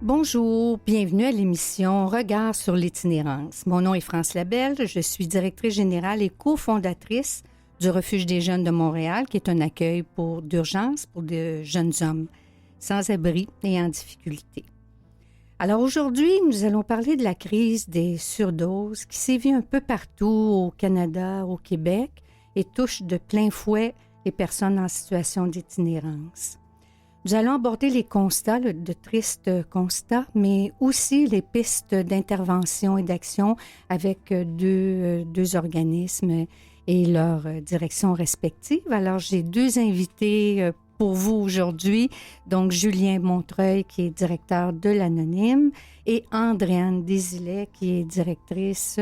Bonjour, bienvenue à l'émission Regard sur l'itinérance. Mon nom est France Labelle, je suis directrice générale et cofondatrice du Refuge des jeunes de Montréal, qui est un accueil d'urgence pour de jeunes hommes sans abri et en difficulté. Alors aujourd'hui, nous allons parler de la crise des surdoses qui sévit un peu partout au Canada, au Québec et touche de plein fouet les personnes en situation d'itinérance. Nous allons aborder les constats, de tristes constats, mais aussi les pistes d'intervention et d'action avec deux organismes et leurs directions respectives. Alors, j'ai deux invités pour vous aujourd'hui, donc Julien Montreuil, qui est directeur de l'Anonyme, et Andréane Désilet, qui est directrice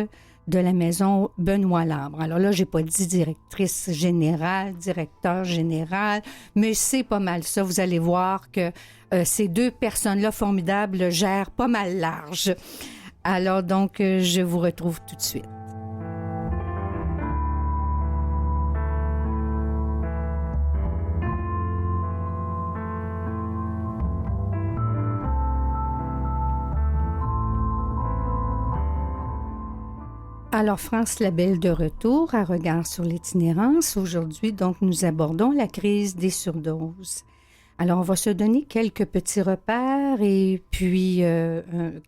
de la maison Benoît Labre. Alors là, j'ai pas dit directrice générale, directeur général, mais c'est pas mal ça. Vous allez voir que ces deux personnes-là formidables gèrent pas mal large. Alors donc, je vous retrouve tout de suite. Alors, France Labelle de retour à Regard sur l'itinérance. Aujourd'hui, donc, nous abordons la crise des surdoses. Alors, on va se donner quelques petits repères et puis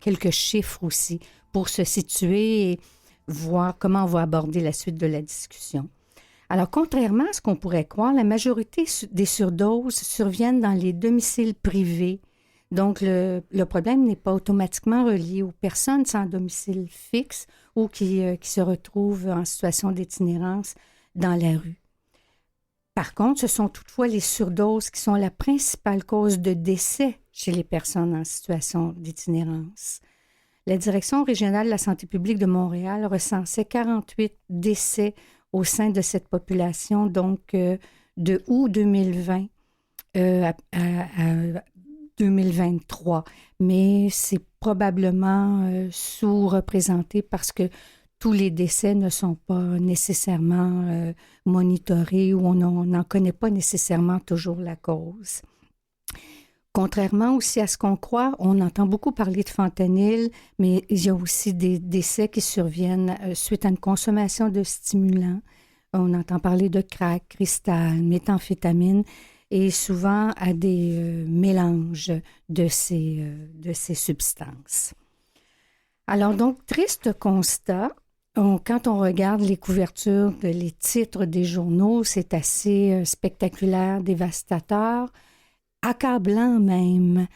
quelques chiffres aussi pour se situer et voir comment on va aborder la suite de la discussion. Alors, contrairement à ce qu'on pourrait croire, la majorité des surdoses surviennent dans les domiciles privés. Donc, le problème n'est pas automatiquement relié aux personnes sans domicile fixe ou qui se retrouvent en situation d'itinérance dans la rue. Par contre, ce sont toutefois les surdoses qui sont la principale cause de décès chez les personnes en situation d'itinérance. La Direction régionale de la santé publique de Montréal recensait 48 décès au sein de cette population, donc de août 2020 à 2023, mais c'est probablement sous-représenté parce que tous les décès ne sont pas nécessairement monitorés ou on n'en connaît pas nécessairement toujours la cause. Contrairement aussi à ce qu'on croit, on entend beaucoup parler de fentanyl, mais il y a aussi des décès qui surviennent suite à une consommation de stimulants. On entend parler de crack, cristal, méthamphétamine, et souvent à des mélanges de ces substances. Alors donc, triste constat, quand on regarde les couvertures, les titres des journaux, c'est assez spectaculaire, dévastateur, accablant même.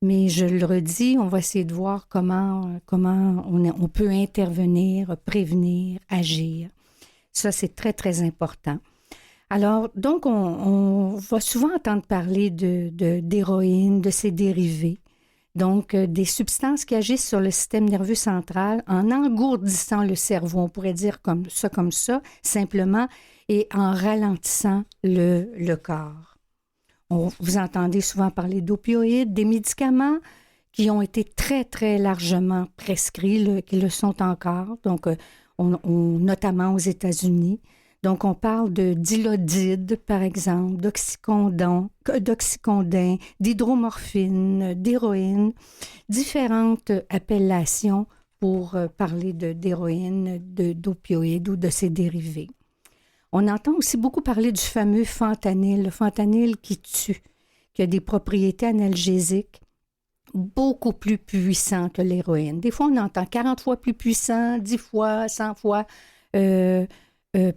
Mais je le redis, on va essayer de voir comment on peut intervenir, prévenir, agir. Ça, c'est très, très important. Alors, donc, on va souvent entendre parler d'héroïne, de ses dérivés, donc des substances qui agissent sur le système nerveux central en engourdissant le cerveau, on pourrait dire comme ça, simplement, et en ralentissant le corps. Vous entendez souvent parler d'opioïdes, des médicaments qui ont été très, très largement prescrits, qui le sont encore, donc notamment aux États-Unis. Donc, on parle de dilodide, par exemple, d'oxycodone, d'hydromorphine, d'héroïne, différentes appellations pour parler d'héroïne, d'opioïdes ou de ses dérivés. On entend aussi beaucoup parler du fameux fentanyl, le fentanyl qui tue, qui a des propriétés analgésiques beaucoup plus puissantes que l'héroïne. Des fois, on entend 40 fois plus puissant, 10 fois, 100 fois,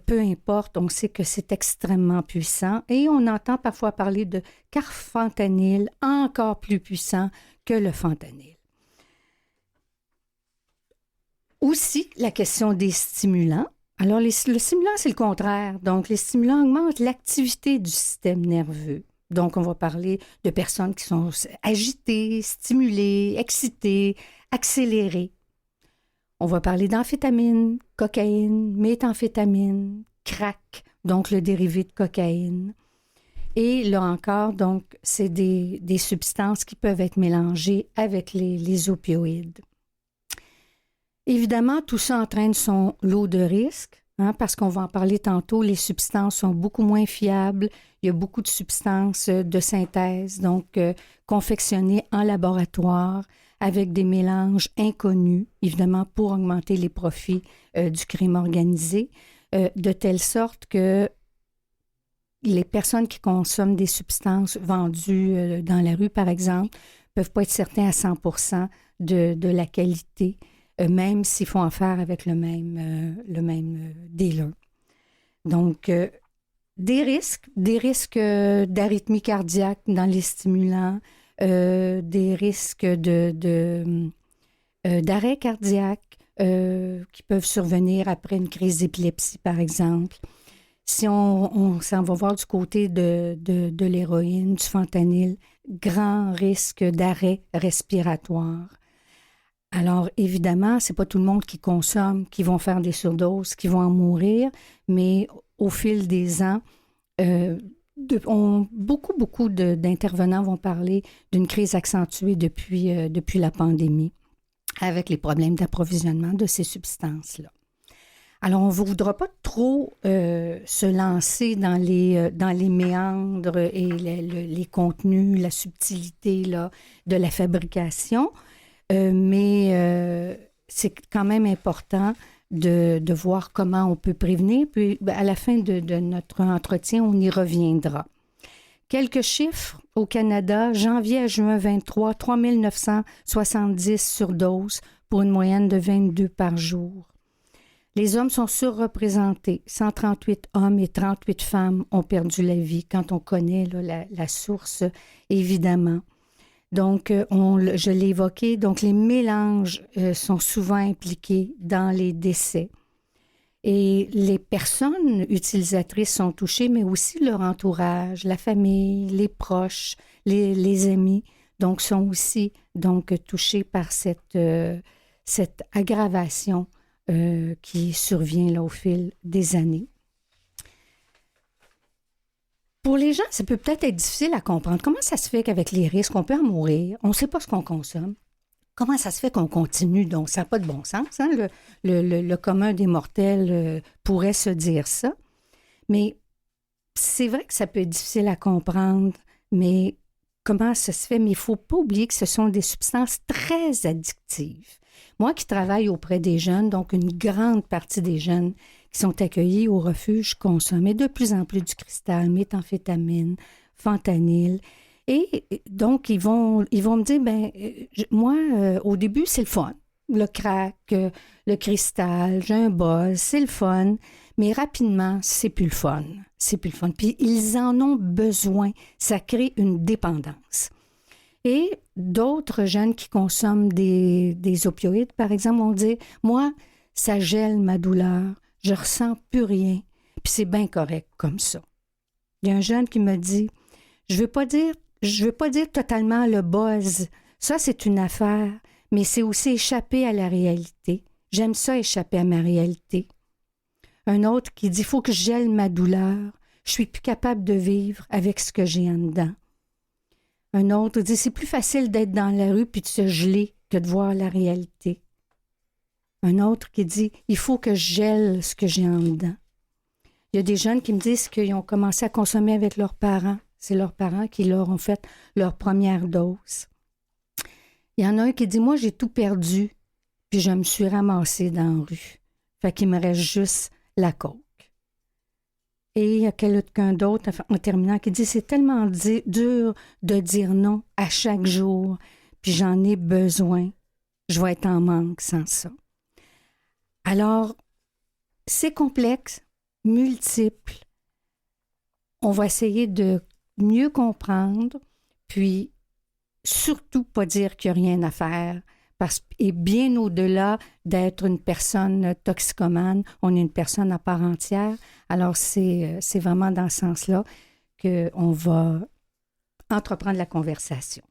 peu importe, on sait que c'est extrêmement puissant et on entend parfois parler de carfentanyl encore plus puissant que le fentanyl. Aussi, la question des stimulants. Alors, le stimulant, c'est le contraire. Donc, les stimulants augmentent l'activité du système nerveux. Donc, on va parler de personnes qui sont agitées, stimulées, excitées, accélérées. On va parler d'amphétamine, cocaïne, méthamphétamine, crack, donc le dérivé de cocaïne. Et là encore, donc, c'est des substances qui peuvent être mélangées avec les opioïdes. Évidemment, tout ça entraîne son lot de risques, parce qu'on va en parler tantôt, les substances sont beaucoup moins fiables. Il y a beaucoup de substances de synthèse, donc confectionnées en laboratoire avec des mélanges inconnus, évidemment pour augmenter les profits du crime organisé, de telle sorte que les personnes qui consomment des substances vendues dans la rue, par exemple, ne peuvent pas être certains à 100% de la qualité, même s'ils font affaire avec le même dealer. Donc, des risques d'arythmie cardiaque dans les stimulants, des risques d'arrêt cardiaque qui peuvent survenir après une crise d'épilepsie, par exemple. Si on s'en va voir du côté de l'héroïne, du fentanyl, grand risque d'arrêt respiratoire. Alors, évidemment, c'est pas tout le monde qui consomme, qui vont faire des surdoses, qui vont en mourir, mais au fil des ans, beaucoup d'intervenants vont parler d'une crise accentuée depuis la pandémie, avec les problèmes d'approvisionnement de ces substances-là. Alors, on ne voudra pas trop se lancer dans les méandres et les contenus, la subtilité là, de la fabrication, mais c'est quand même important de voir comment on peut prévenir. Puis, à la fin de notre entretien, on y reviendra. Quelques chiffres au Canada, janvier à juin 23, 3 970 surdoses pour une moyenne de 22 par jour. Les hommes sont surreprésentés. 138 hommes et 38 femmes ont perdu la vie quand on connaît là, la source, évidemment. Donc, je l'ai évoqué, donc les mélanges sont souvent impliqués dans les décès. Et les personnes utilisatrices sont touchées, mais aussi leur entourage, la famille, les proches, les amis, donc sont aussi touchés par cette aggravation qui survient là, au fil des années. Pour les gens, ça peut peut-être être difficile à comprendre. Comment ça se fait qu'avec les risques, on peut en mourir, on ne sait pas ce qu'on consomme? Comment ça se fait qu'on continue? Donc, ça n'a pas de bon sens. Hein? Le commun des mortels pourrait se dire ça. Mais c'est vrai que ça peut être difficile à comprendre, mais comment ça se fait? Mais il ne faut pas oublier que ce sont des substances très addictives. Moi qui travaille auprès des jeunes, donc une grande partie des jeunes qui sont accueillis au refuge consomment de plus en plus du cristal, méthamphétamine, fentanyl. Et donc, ils vont me dire, moi, au début, c'est le fun. Le crack, le cristal, j'ai un buzz, c'est le fun. Mais rapidement, c'est plus le fun. C'est plus le fun. Puis, ils en ont besoin. Ça crée une dépendance. Et d'autres jeunes qui consomment des opioïdes, par exemple, vont dire, moi, ça gèle ma douleur, je ressens plus rien, puis c'est bien correct comme ça. Il y a un jeune qui me dit, je veux pas dire totalement le buzz, ça c'est une affaire, mais c'est aussi échapper à la réalité. J'aime ça échapper à ma réalité. Un autre qui dit, il faut que je gèle ma douleur, je suis plus capable de vivre avec ce que j'ai en dedans. Un autre dit, c'est plus facile d'être dans la rue puis de se geler que de voir la réalité. Un autre qui dit, il faut que je gèle ce que j'ai en dedans. Il y a des jeunes qui me disent qu'ils ont commencé à consommer avec leurs parents. C'est leurs parents qui leur ont fait leur première dose. Il y en a un qui dit, moi, j'ai tout perdu, puis je me suis ramassé dans la rue. Fait qu'il me reste juste la coke. Et il y a quelqu'un d'autre, en terminant, qui dit, c'est tellement dur de dire non à chaque jour, puis j'en ai besoin. Je vais être en manque sans ça. Alors, c'est complexe, multiple. On va essayer de mieux comprendre, puis surtout pas dire qu'il n'y a rien à faire. Et bien au-delà d'être une personne toxicomane, on est une personne à part entière. Alors, c'est vraiment dans ce sens-là qu'on va entreprendre la conversation.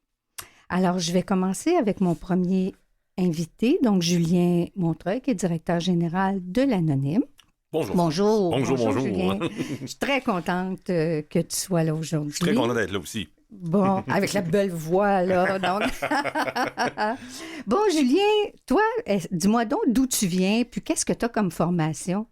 Alors, je vais commencer avec mon premier invité, donc Julien Montreuil, qui est directeur général de l'Anonyme. Bonjour. Bonjour, Julien. Je suis très contente que tu sois là aujourd'hui. Je suis très content d'être là aussi. Bon, avec la belle voix, là. Donc. Bon, Julien, toi, dis-moi donc d'où tu viens, puis qu'est-ce que tu as comme formation?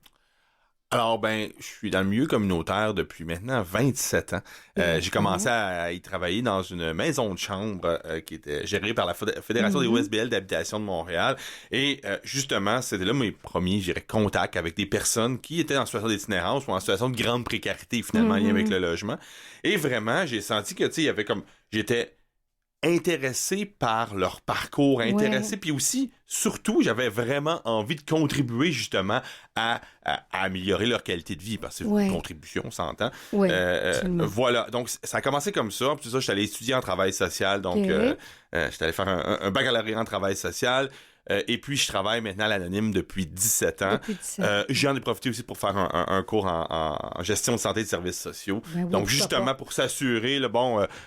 Alors, je suis dans le milieu communautaire depuis maintenant 27 ans. J'ai commencé à y travailler dans une maison de chambre qui était gérée par la Fédération des OSBL d'habitation de Montréal. Et justement, c'était là mes premiers, je dirais, contacts avec des personnes qui étaient en situation d'itinérance ou en situation de grande précarité, finalement, liée avec le logement. Et vraiment, j'ai senti que, tu sais, il y avait comme... J'étais intéressé par leur parcours, puis aussi, surtout, j'avais vraiment envie de contribuer justement à améliorer leur qualité de vie, parce que c'est une contribution, on s'entend. Voilà, donc ça a commencé comme ça, puis ça, j'étais allé étudier en travail social, donc j'étais allé faire un baccalauréat en travail social. Et puis, je travaille maintenant à l'Anonyme depuis 17 ans. J'en ai profité aussi pour faire un cours en gestion de santé et de services sociaux. Donc, justement, pour s'assurer,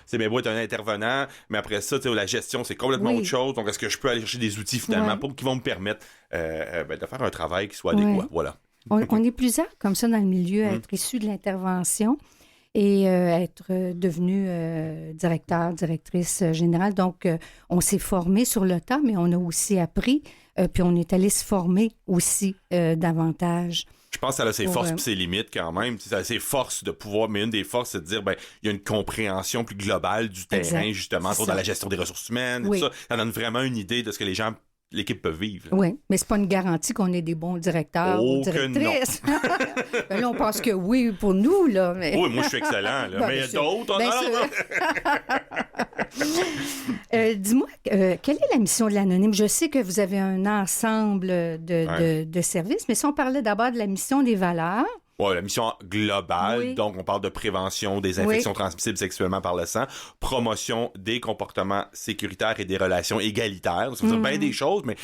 c'est bien beau être un intervenant, mais après ça, la gestion, c'est complètement autre chose. Donc, est-ce que je peux aller chercher des outils, finalement, qui vont me permettre de faire un travail qui soit adéquat? Voilà. On est plusieurs, comme ça, dans le milieu, à être issus de l'intervention et être devenu directrice générale. Donc, on s'est formé sur le tas, mais on a aussi appris, puis on est allé se former aussi davantage. Je pense que ça a ses forces et ses limites quand même. Ça a ses forces de pouvoir, mais une des forces, c'est de dire, il y a une compréhension plus globale du terrain, justement, dans la gestion des ressources humaines. Et tout ça. Ça donne vraiment une idée de ce que l'équipe peut vivre. Oui, mais c'est pas une garantie qu'on ait des bons directeurs ou directrices. Là, on pense que oui pour nous, là. Mais... Oui, moi, je suis excellent, là. Mais il y a d'autres. Dis-moi, quelle est la mission de l'Anonyme? Je sais que vous avez un ensemble de services, mais si on parlait d'abord de la mission des valeurs... Oui, la mission globale, donc on parle de prévention des infections transmissibles sexuellement par le sang, promotion des comportements sécuritaires et des relations égalitaires. Ça veut dire bien des choses, mais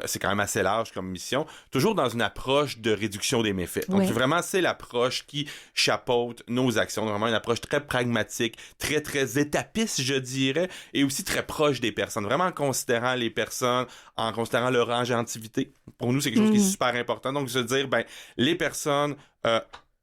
c'est quand même assez large comme mission. Toujours dans une approche de réduction des méfaits. Donc vraiment, c'est l'approche qui chapeaute nos actions. Vraiment une approche très pragmatique, très, très étapiste, je dirais, et aussi très proche des personnes. Vraiment en considérant les personnes, en considérant leur agentivité. Pour nous, c'est quelque chose qui est super important. Donc, se dire, les personnes...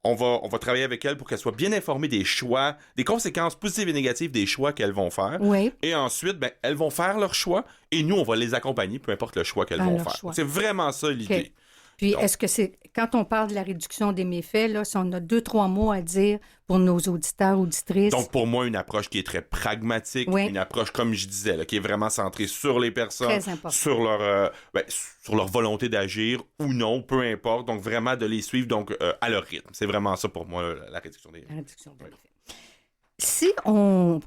on va travailler avec elles pour qu'elles soient bien informées des choix, des conséquences positives et négatives des choix qu'elles vont faire. Et ensuite, elles vont faire leur choix et nous, on va les accompagner, peu importe le choix qu'elles vont faire. C'est vraiment ça l'idée. Puis, est-ce que c'est, quand on parle de la réduction des méfaits, là, si on a 2-3 mots à dire pour nos auditeurs, auditrices? Donc, pour moi, une approche qui est très pragmatique, une approche, comme je disais, là, qui est vraiment centrée sur les personnes, sur leur volonté d'agir ou non, peu importe. Donc, vraiment de les suivre à leur rythme. C'est vraiment ça pour moi, la réduction des méfaits. Si on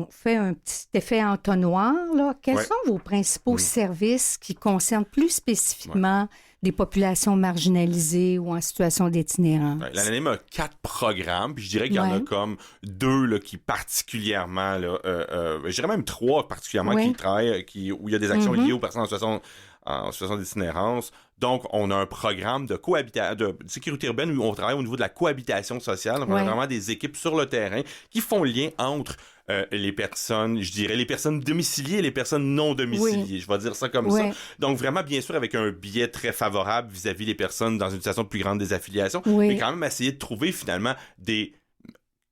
fait un petit effet entonnoir, là, quels sont vos principaux services qui concernent plus spécifiquement des populations marginalisées ou en situation d'itinérance? L'Anonyme a 4 programmes, puis je dirais qu'il y en a comme 2 là, qui particulièrement, je dirais même 3 particulièrement qui travaillent, où il y a des actions liées aux personnes en situation d'itinérance. Donc, on a un programme de sécurité urbaine où on travaille au niveau de la cohabitation sociale. Donc, on a vraiment des équipes sur le terrain qui font le lien entre les personnes, je dirais, les personnes domiciliées et les personnes non domiciliées. Je vais dire ça comme ça. Donc, vraiment, bien sûr, avec un biais très favorable vis-à-vis des personnes dans une situation de plus grande désaffiliation, mais quand même essayer de trouver finalement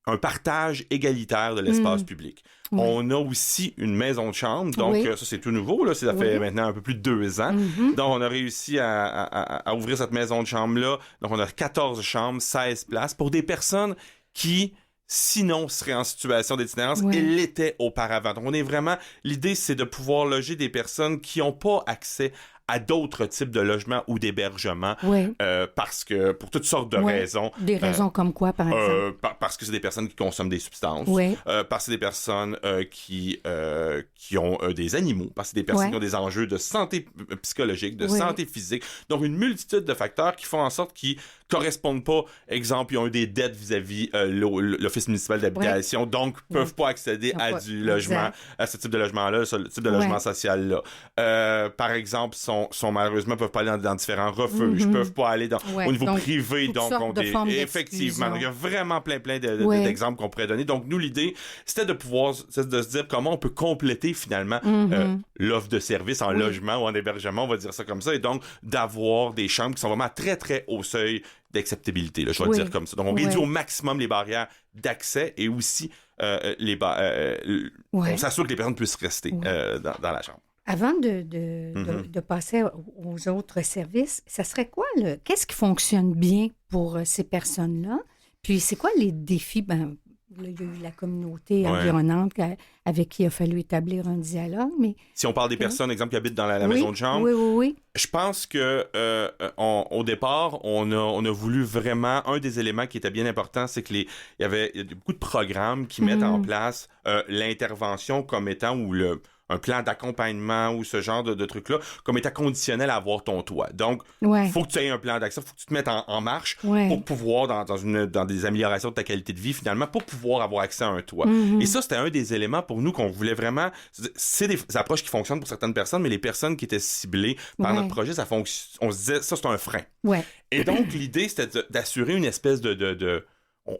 un partage égalitaire de l'espace public. On a aussi une maison de chambre, donc ça c'est tout nouveau, là, ça fait maintenant un peu plus de 2 ans. Donc on a réussi à ouvrir cette maison de chambre-là. Donc on a 14 chambres, 16 places pour des personnes qui, sinon, seraient en situation d'itinérance et l'étaient auparavant. Donc on est vraiment, l'idée c'est de pouvoir loger des personnes qui n'ont pas accès à d'autres types de logements ou d'hébergements parce que, pour toutes sortes de raisons. Des raisons comme quoi, par exemple? Parce que c'est des personnes qui consomment des substances, parce que c'est des personnes qui ont des animaux, parce que c'est des personnes qui ont des enjeux de santé psychologique, de santé physique. Donc, une multitude de facteurs qui font en sorte qu'ils correspondent pas. Exemple, ils ont eu des dettes vis-à-vis l'Office municipal d'habitation, donc peuvent pas accéder à du logement, à ce type de logement-là, ce type de logement social-là. Par exemple, malheureusement peuvent pas aller dans différents refuges, peuvent pas aller au niveau privé, donc effectivement, il y a vraiment plein d'exemples qu'on pourrait donner. Donc nous, l'idée, c'était de se dire comment on peut compléter finalement l'offre de services en logement ou en hébergement, on va dire ça comme ça, et donc d'avoir des chambres qui sont vraiment très très haut seuil d'acceptabilité, là, je vais le dire comme ça. Donc on réduit au maximum les barrières d'accès et aussi on s'assure que les personnes puissent rester dans la chambre. Avant de passer aux autres services, ça serait quoi, qu'est-ce qui fonctionne bien pour ces personnes-là? Puis, c'est quoi les défis? Ben, là, il y a eu la communauté environnante avec qui il a fallu établir un dialogue, mais... Si on parle des personnes, exemple, qui habitent dans la maison de chambre, oui. Je pense que au départ, on a voulu vraiment... Un des éléments qui était bien important, c'est qu'il y avait beaucoup de programmes qui mettent en place l'intervention comme étant, ou un plan d'accompagnement ou ce genre de trucs-là, comme étant conditionnel à avoir ton toit. Donc, il faut que tu aies un plan d'action, il faut que tu te mettes en marche pour pouvoir, dans des améliorations de ta qualité de vie, finalement, pour pouvoir avoir accès à un toit. Et ça, c'était un des éléments pour nous qu'on voulait vraiment... C'est des approches qui fonctionnent pour certaines personnes, mais les personnes qui étaient ciblées par notre projet, on se disait, ça, c'est un frein. Et donc, l'idée, c'était d'assurer une espèce de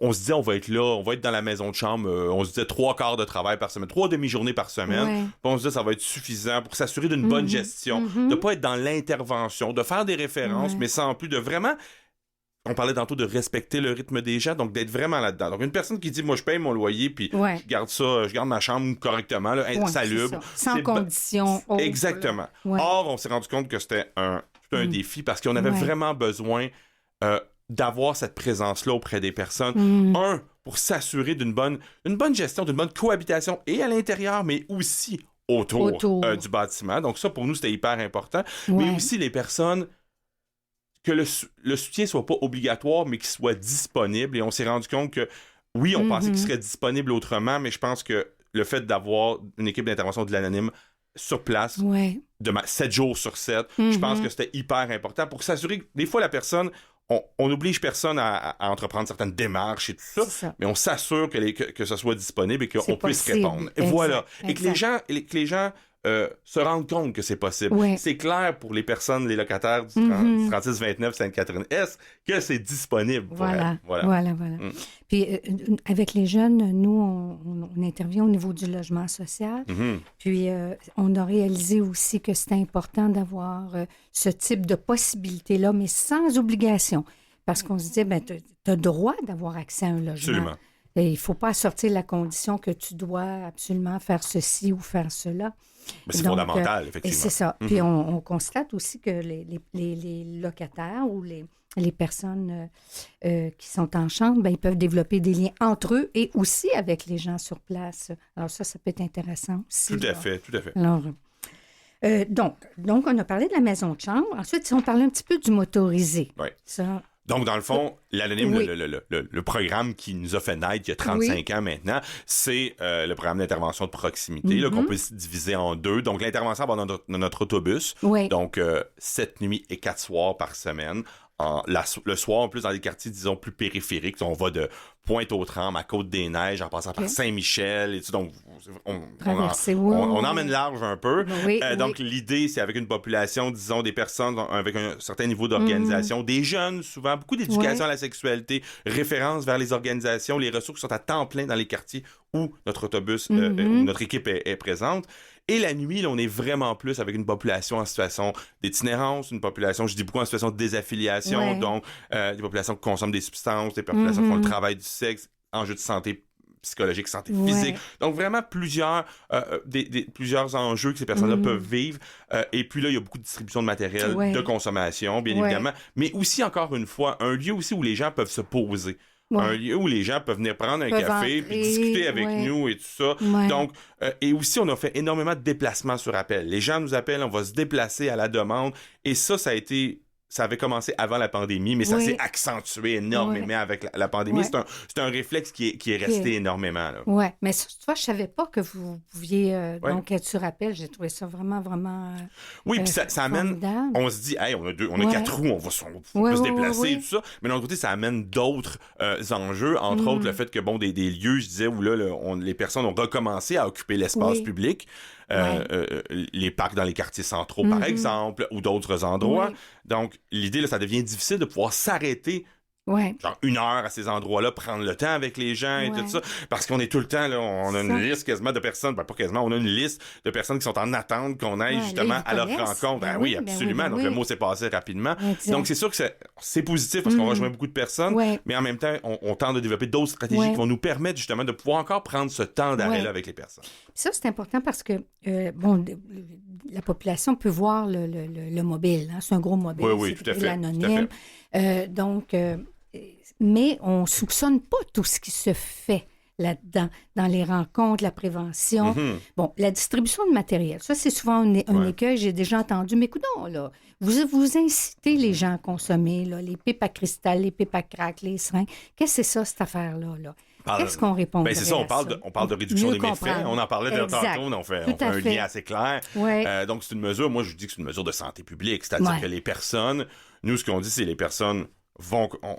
on se disait, on va être là, on va être dans la maison de chambre, on se disait 3 quarts de travail par semaine, 3 demi-journées par semaine. Puis on se disait, ça va être suffisant pour s'assurer d'une bonne gestion, de pas être dans l'intervention, de faire des références, mais sans plus de vraiment... On parlait tantôt de respecter le rythme des gens, donc d'être vraiment là-dedans. Donc une personne qui dit, moi je paye mon loyer, puis je garde ma chambre correctement, là, insalubre. Sans condition. Exactement. Or, on s'est rendu compte que c'était un défi, parce qu'on avait vraiment besoin... d'avoir cette présence-là auprès des personnes. Un, pour s'assurer d'une bonne gestion, d'une bonne cohabitation, et à l'intérieur, mais aussi autour. Du bâtiment. Donc ça, pour nous, c'était hyper important. Mais aussi les personnes, que le soutien soit pas obligatoire, mais qu'il soit disponible. Et on s'est rendu compte que, oui, on pensait qu'il serait disponible autrement, mais je pense que le fait d'avoir une équipe d'intervention de l'anonyme sur place, 7 jours sur 7, je pense que c'était hyper important pour s'assurer que, des fois, la personne... On n'oblige personne à entreprendre certaines démarches et tout ça, mais on s'assure que ça soit disponible et qu'on puisse répondre. Et voilà. Et que les gens se rendent compte que c'est possible. C'est clair pour les personnes, les locataires du 3629 Sainte-Catherine-Est, que c'est disponible pour elles. Voilà. Puis, avec les jeunes, nous, on intervient au niveau du logement social. Puis, on a réalisé aussi que c'était important d'avoir ce type de possibilité-là, mais sans obligation. Parce qu'on se disait, tu as droit d'avoir accès à un logement. Absolument. Et il ne faut pas sortir la condition que tu dois absolument faire ceci ou faire cela. Mais c'est fondamental, effectivement. Et c'est ça. Puis on constate aussi que les locataires ou les personnes qui sont en chambre, ils peuvent développer des liens entre eux et aussi avec les gens sur place. Alors ça peut être intéressant aussi. Tout à fait. Alors, donc, on a parlé de la maison de chambre. Ensuite, si on parlait un petit peu du motorisé. Oui. Ça... Donc, dans le fond, l'anonyme, le programme qui nous a fait naître il y a 35 ans maintenant, c'est le programme d'intervention de proximité, là, qu'on peut diviser en 2. Donc, l'intervention va dans notre autobus. Donc, 7 nuits et 4 soirs par semaine. Le soir, en plus, dans des quartiers, disons, plus périphériques. On va de Pointe-aux-Trembles à Côte-des-Neiges, en passant par Saint-Michel et tout. Donc, on emmène large un peu. Donc, l'idée, c'est avec une population, disons, des personnes avec un certain niveau d'organisation, des jeunes, souvent, beaucoup d'éducation à la sexualité, référence vers les organisations, les ressources sont à temps plein dans les quartiers où notre autobus, où notre équipe est présente. Et la nuit, là, on est vraiment plus avec une population en situation d'itinérance, une population, je dis beaucoup en situation de désaffiliation, donc des populations qui consomment des substances, des populations qui font le travail du sexe, enjeux de santé psychologique, santé physique. Donc vraiment plusieurs enjeux que ces personnes-là peuvent vivre. Et puis là, il y a beaucoup de distribution de matériel de consommation, bien évidemment, mais aussi, encore une fois, un lieu aussi où les gens peuvent se poser. Un lieu où les gens peuvent venir prendre un café puis discuter avec nous et tout ça. Donc, et aussi, on a fait énormément de déplacements sur appel. Les gens nous appellent, on va se déplacer à la demande. Et ça avait commencé avant la pandémie, mais ça s'est accentué énormément avec la pandémie. C'est un réflexe qui est resté énormément. Oui, mais tu vois, je savais pas que vous pouviez donc être sur appel. J'ai trouvé ça vraiment, vraiment oui, puis ça amène... On se dit, hey, on a 4 roues, on peut se déplacer et tout ça. Mais de l'autre côté, ça amène d'autres enjeux, entre autres le fait que, des lieux, je disais, où là, les personnes ont recommencé à occuper l'espace public. Les parcs dans les quartiers centraux, par exemple, ou d'autres endroits. Donc, l'idée, là, ça devient difficile de pouvoir s'arrêter genre 1 heure à ces endroits-là, prendre le temps avec les gens et tout ça, parce qu'on est tout le temps, là, on a une liste quasiment de personnes, pas quasiment, on a une liste de personnes qui sont en attente qu'on aille justement à leur rencontre. Oui, absolument. Donc le mot s'est passé rapidement. Exact. Donc c'est sûr que c'est positif parce qu'on rejoint beaucoup de personnes, mais en même temps, on tente de développer d'autres stratégies qui vont nous permettre justement de pouvoir encore prendre ce temps d'arrêt-là avec les personnes. Ça, c'est important parce que, la population peut voir le mobile. Hein? C'est un gros mobile. Oui, tout à fait. Anonyme. Mais on ne soupçonne pas tout ce qui se fait là-dedans, dans les rencontres, la prévention. Bon, la distribution de matériel, ça, c'est souvent un écueil, j'ai déjà entendu. Mais coudonc, là, vous incitez les gens à consommer, là, les pipes à cristal, les pipes à crack, les seringues. Qu'est-ce que c'est ça, cette affaire-là? Qu'est-ce qu'on répond? C'est ça, on parle de réduction des méfaits. On en parlait tantôt, on fait un lien assez clair. Donc, c'est une mesure, moi, je dis que c'est une mesure de santé publique. C'est-à-dire que les personnes, nous, ce qu'on dit, c'est les personnes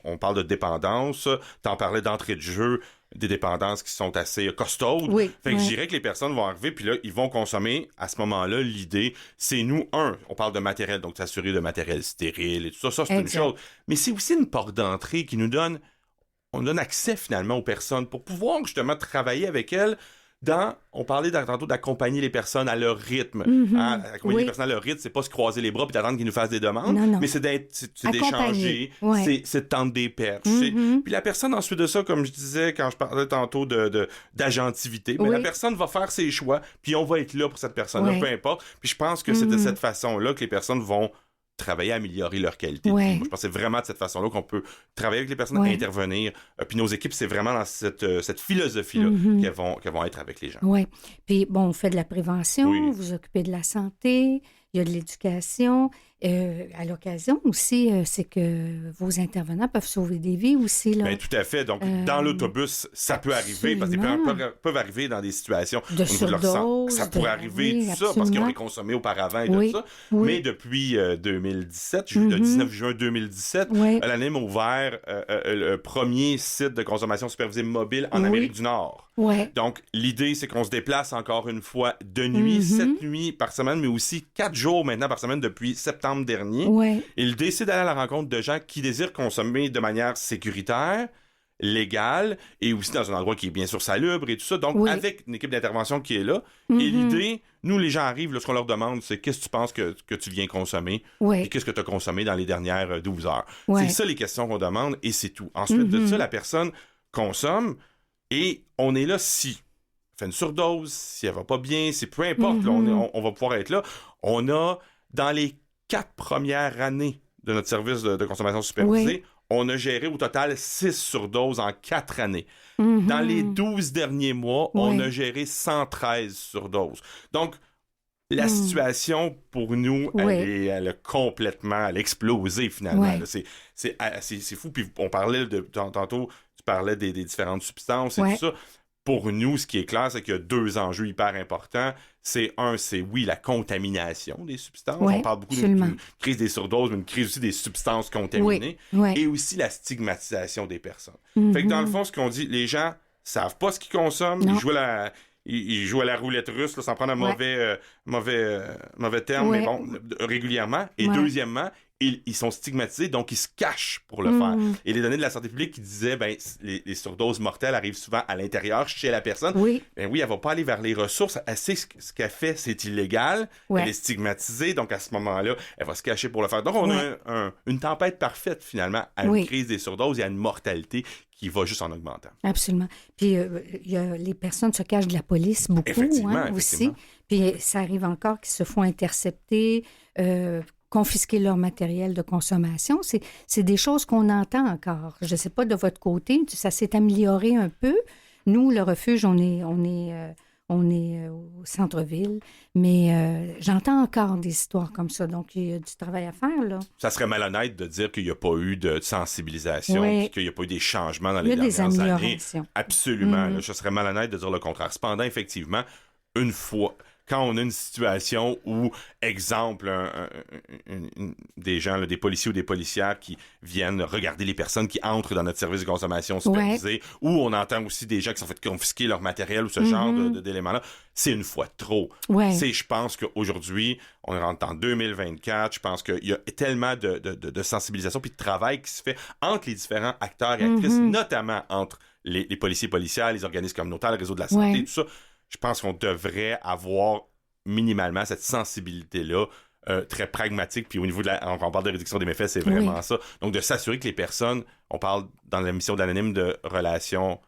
on parle de dépendance. T'en parlais d'entrée de jeu, des dépendances qui sont assez costaudes. Fait que je dirais que les personnes vont arriver, puis là, ils vont consommer. À ce moment-là, l'idée, c'est nous, on parle de matériel, donc s'assurer de matériel stérile et tout ça. Ça, c'est une chose. Mais c'est aussi une porte d'entrée qui nous donne accès finalement aux personnes pour pouvoir justement travailler avec elles on parlait tantôt d'accompagner les personnes à leur rythme. Accompagner les personnes à leur rythme, c'est pas se croiser les bras puis d'attendre qu'ils nous fassent des demandes, mais c'est d'échanger, c'est de tendre des perches. Puis la personne, ensuite de ça, comme je disais quand je parlais tantôt d'agentivité, mais la personne va faire ses choix, puis on va être là pour cette personne-là, peu importe. Puis je pense que c'est de cette façon-là que les personnes vont travailler à améliorer leur qualité de vie. Moi, je pense que c'est vraiment de cette façon-là qu'on peut travailler avec les personnes, intervenir. Puis nos équipes, c'est vraiment dans cette philosophie-là qu'elles vont être avec les gens. Oui. Puis, bon, on fait de la prévention, vous vous occupez de la santé, il y a de l'éducation. À l'occasion aussi, c'est que vos intervenants peuvent sauver des vies aussi. Là. Bien, tout à fait. Donc, dans l'autobus, ça peut arriver, parce que les gens peuvent arriver dans des situations de surdose. Ça pourrait arriver, tout ça, parce qu'ils ont consommé auparavant et tout ça. Mais depuis 2017, le 19 juin 2017, l'ANIM a ouvert le premier site de consommation supervisée mobile en Amérique du Nord. Donc, l'idée, c'est qu'on se déplace encore une fois de nuit, 7 nuits par semaine, mais aussi 4 jours maintenant par semaine depuis septembre dernier. Et l'idée, c'est d'aller à la rencontre de gens qui désirent consommer de manière sécuritaire, légale, et aussi dans un endroit qui est bien sûr salubre et tout ça. Donc, avec une équipe d'intervention qui est là. Et l'idée, nous, les gens arrivent, là, ce qu'on leur demande, c'est qu'est-ce que tu penses que tu viens consommer? Et qu'est-ce que tu as consommé dans les dernières 12 heures? C'est ça les questions qu'on demande, et c'est tout. Ensuite de ça, la personne consomme, et on est là si elle fait une surdose, si elle va pas bien, si peu importe, là, on va pouvoir être là. On a, dans les 4 premières années de notre service de consommation supervisée, on a géré au total 6 surdoses en 4 années. Dans les 12 derniers mois, on a géré 113 surdoses. Donc, la situation, pour nous, elle a explosé finalement. C'est fou. Puis on parlait tantôt, tu parlais des différentes substances et tout ça. Pour nous, ce qui est clair, c'est qu'il y a 2 enjeux hyper importants. C'est la contamination des substances. On parle beaucoup d'une crise des surdoses, mais une crise aussi des substances contaminées. Et aussi la stigmatisation des personnes. Fait que dans le fond, ce qu'on dit, les gens savent pas ce qu'ils consomment. Ils jouent à la roulette russe, là, sans prendre un mauvais terme, mais bon, régulièrement. Et deuxièmement, ils sont stigmatisés, donc ils se cachent pour le faire. Et les données de la santé publique qui disaient, les surdoses mortelles arrivent souvent à l'intérieur, chez la personne. Elle va pas aller vers les ressources. Elle sait ce qu'elle fait, c'est illégal. Elle est stigmatisée, donc à ce moment-là, elle va se cacher pour le faire. Donc, on a une tempête parfaite, finalement, à une crise des surdoses et à une mortalité qui va juste en augmentant. Absolument. Puis, les personnes se cachent de la police beaucoup, effectivement. Aussi. Puis, ça arrive encore qu'ils se font intercepter, confisquer leur matériel de consommation. C'est des choses qu'on entend encore. Je ne sais pas de votre côté, ça s'est amélioré un peu. Nous, le refuge, on est au centre-ville, mais j'entends encore des histoires comme ça. Donc, il y a du travail à faire, là. Ça serait malhonnête de dire qu'il n'y a pas eu de sensibilisation, qu'il n'y a pas eu des changements dans les dernières années. Absolument. Là, ça serait malhonnête de dire le contraire. Cependant, effectivement, une fois, quand on a une situation où, exemple, des gens, là, des policiers ou des policières qui viennent regarder les personnes qui entrent dans notre service de consommation supervisé, ou on entend aussi des gens qui sont fait confisquer leur matériel ou ce genre d'éléments-là, c'est une fois trop. Ouais. Je pense qu'aujourd'hui, on rentre en 2024, je pense qu'il y a tellement de sensibilisation puis de travail qui se fait entre les différents acteurs et actrices, notamment entre les policiers et policières, les organismes communautaires, le réseau de la santé, tout ça. Je pense qu'on devrait avoir minimalement cette sensibilité-là très pragmatique. Puis au niveau quand on parle de réduction des méfaits, c'est vraiment ça. Donc de s'assurer que les personnes, on parle dans la mission de l'anonyme de relations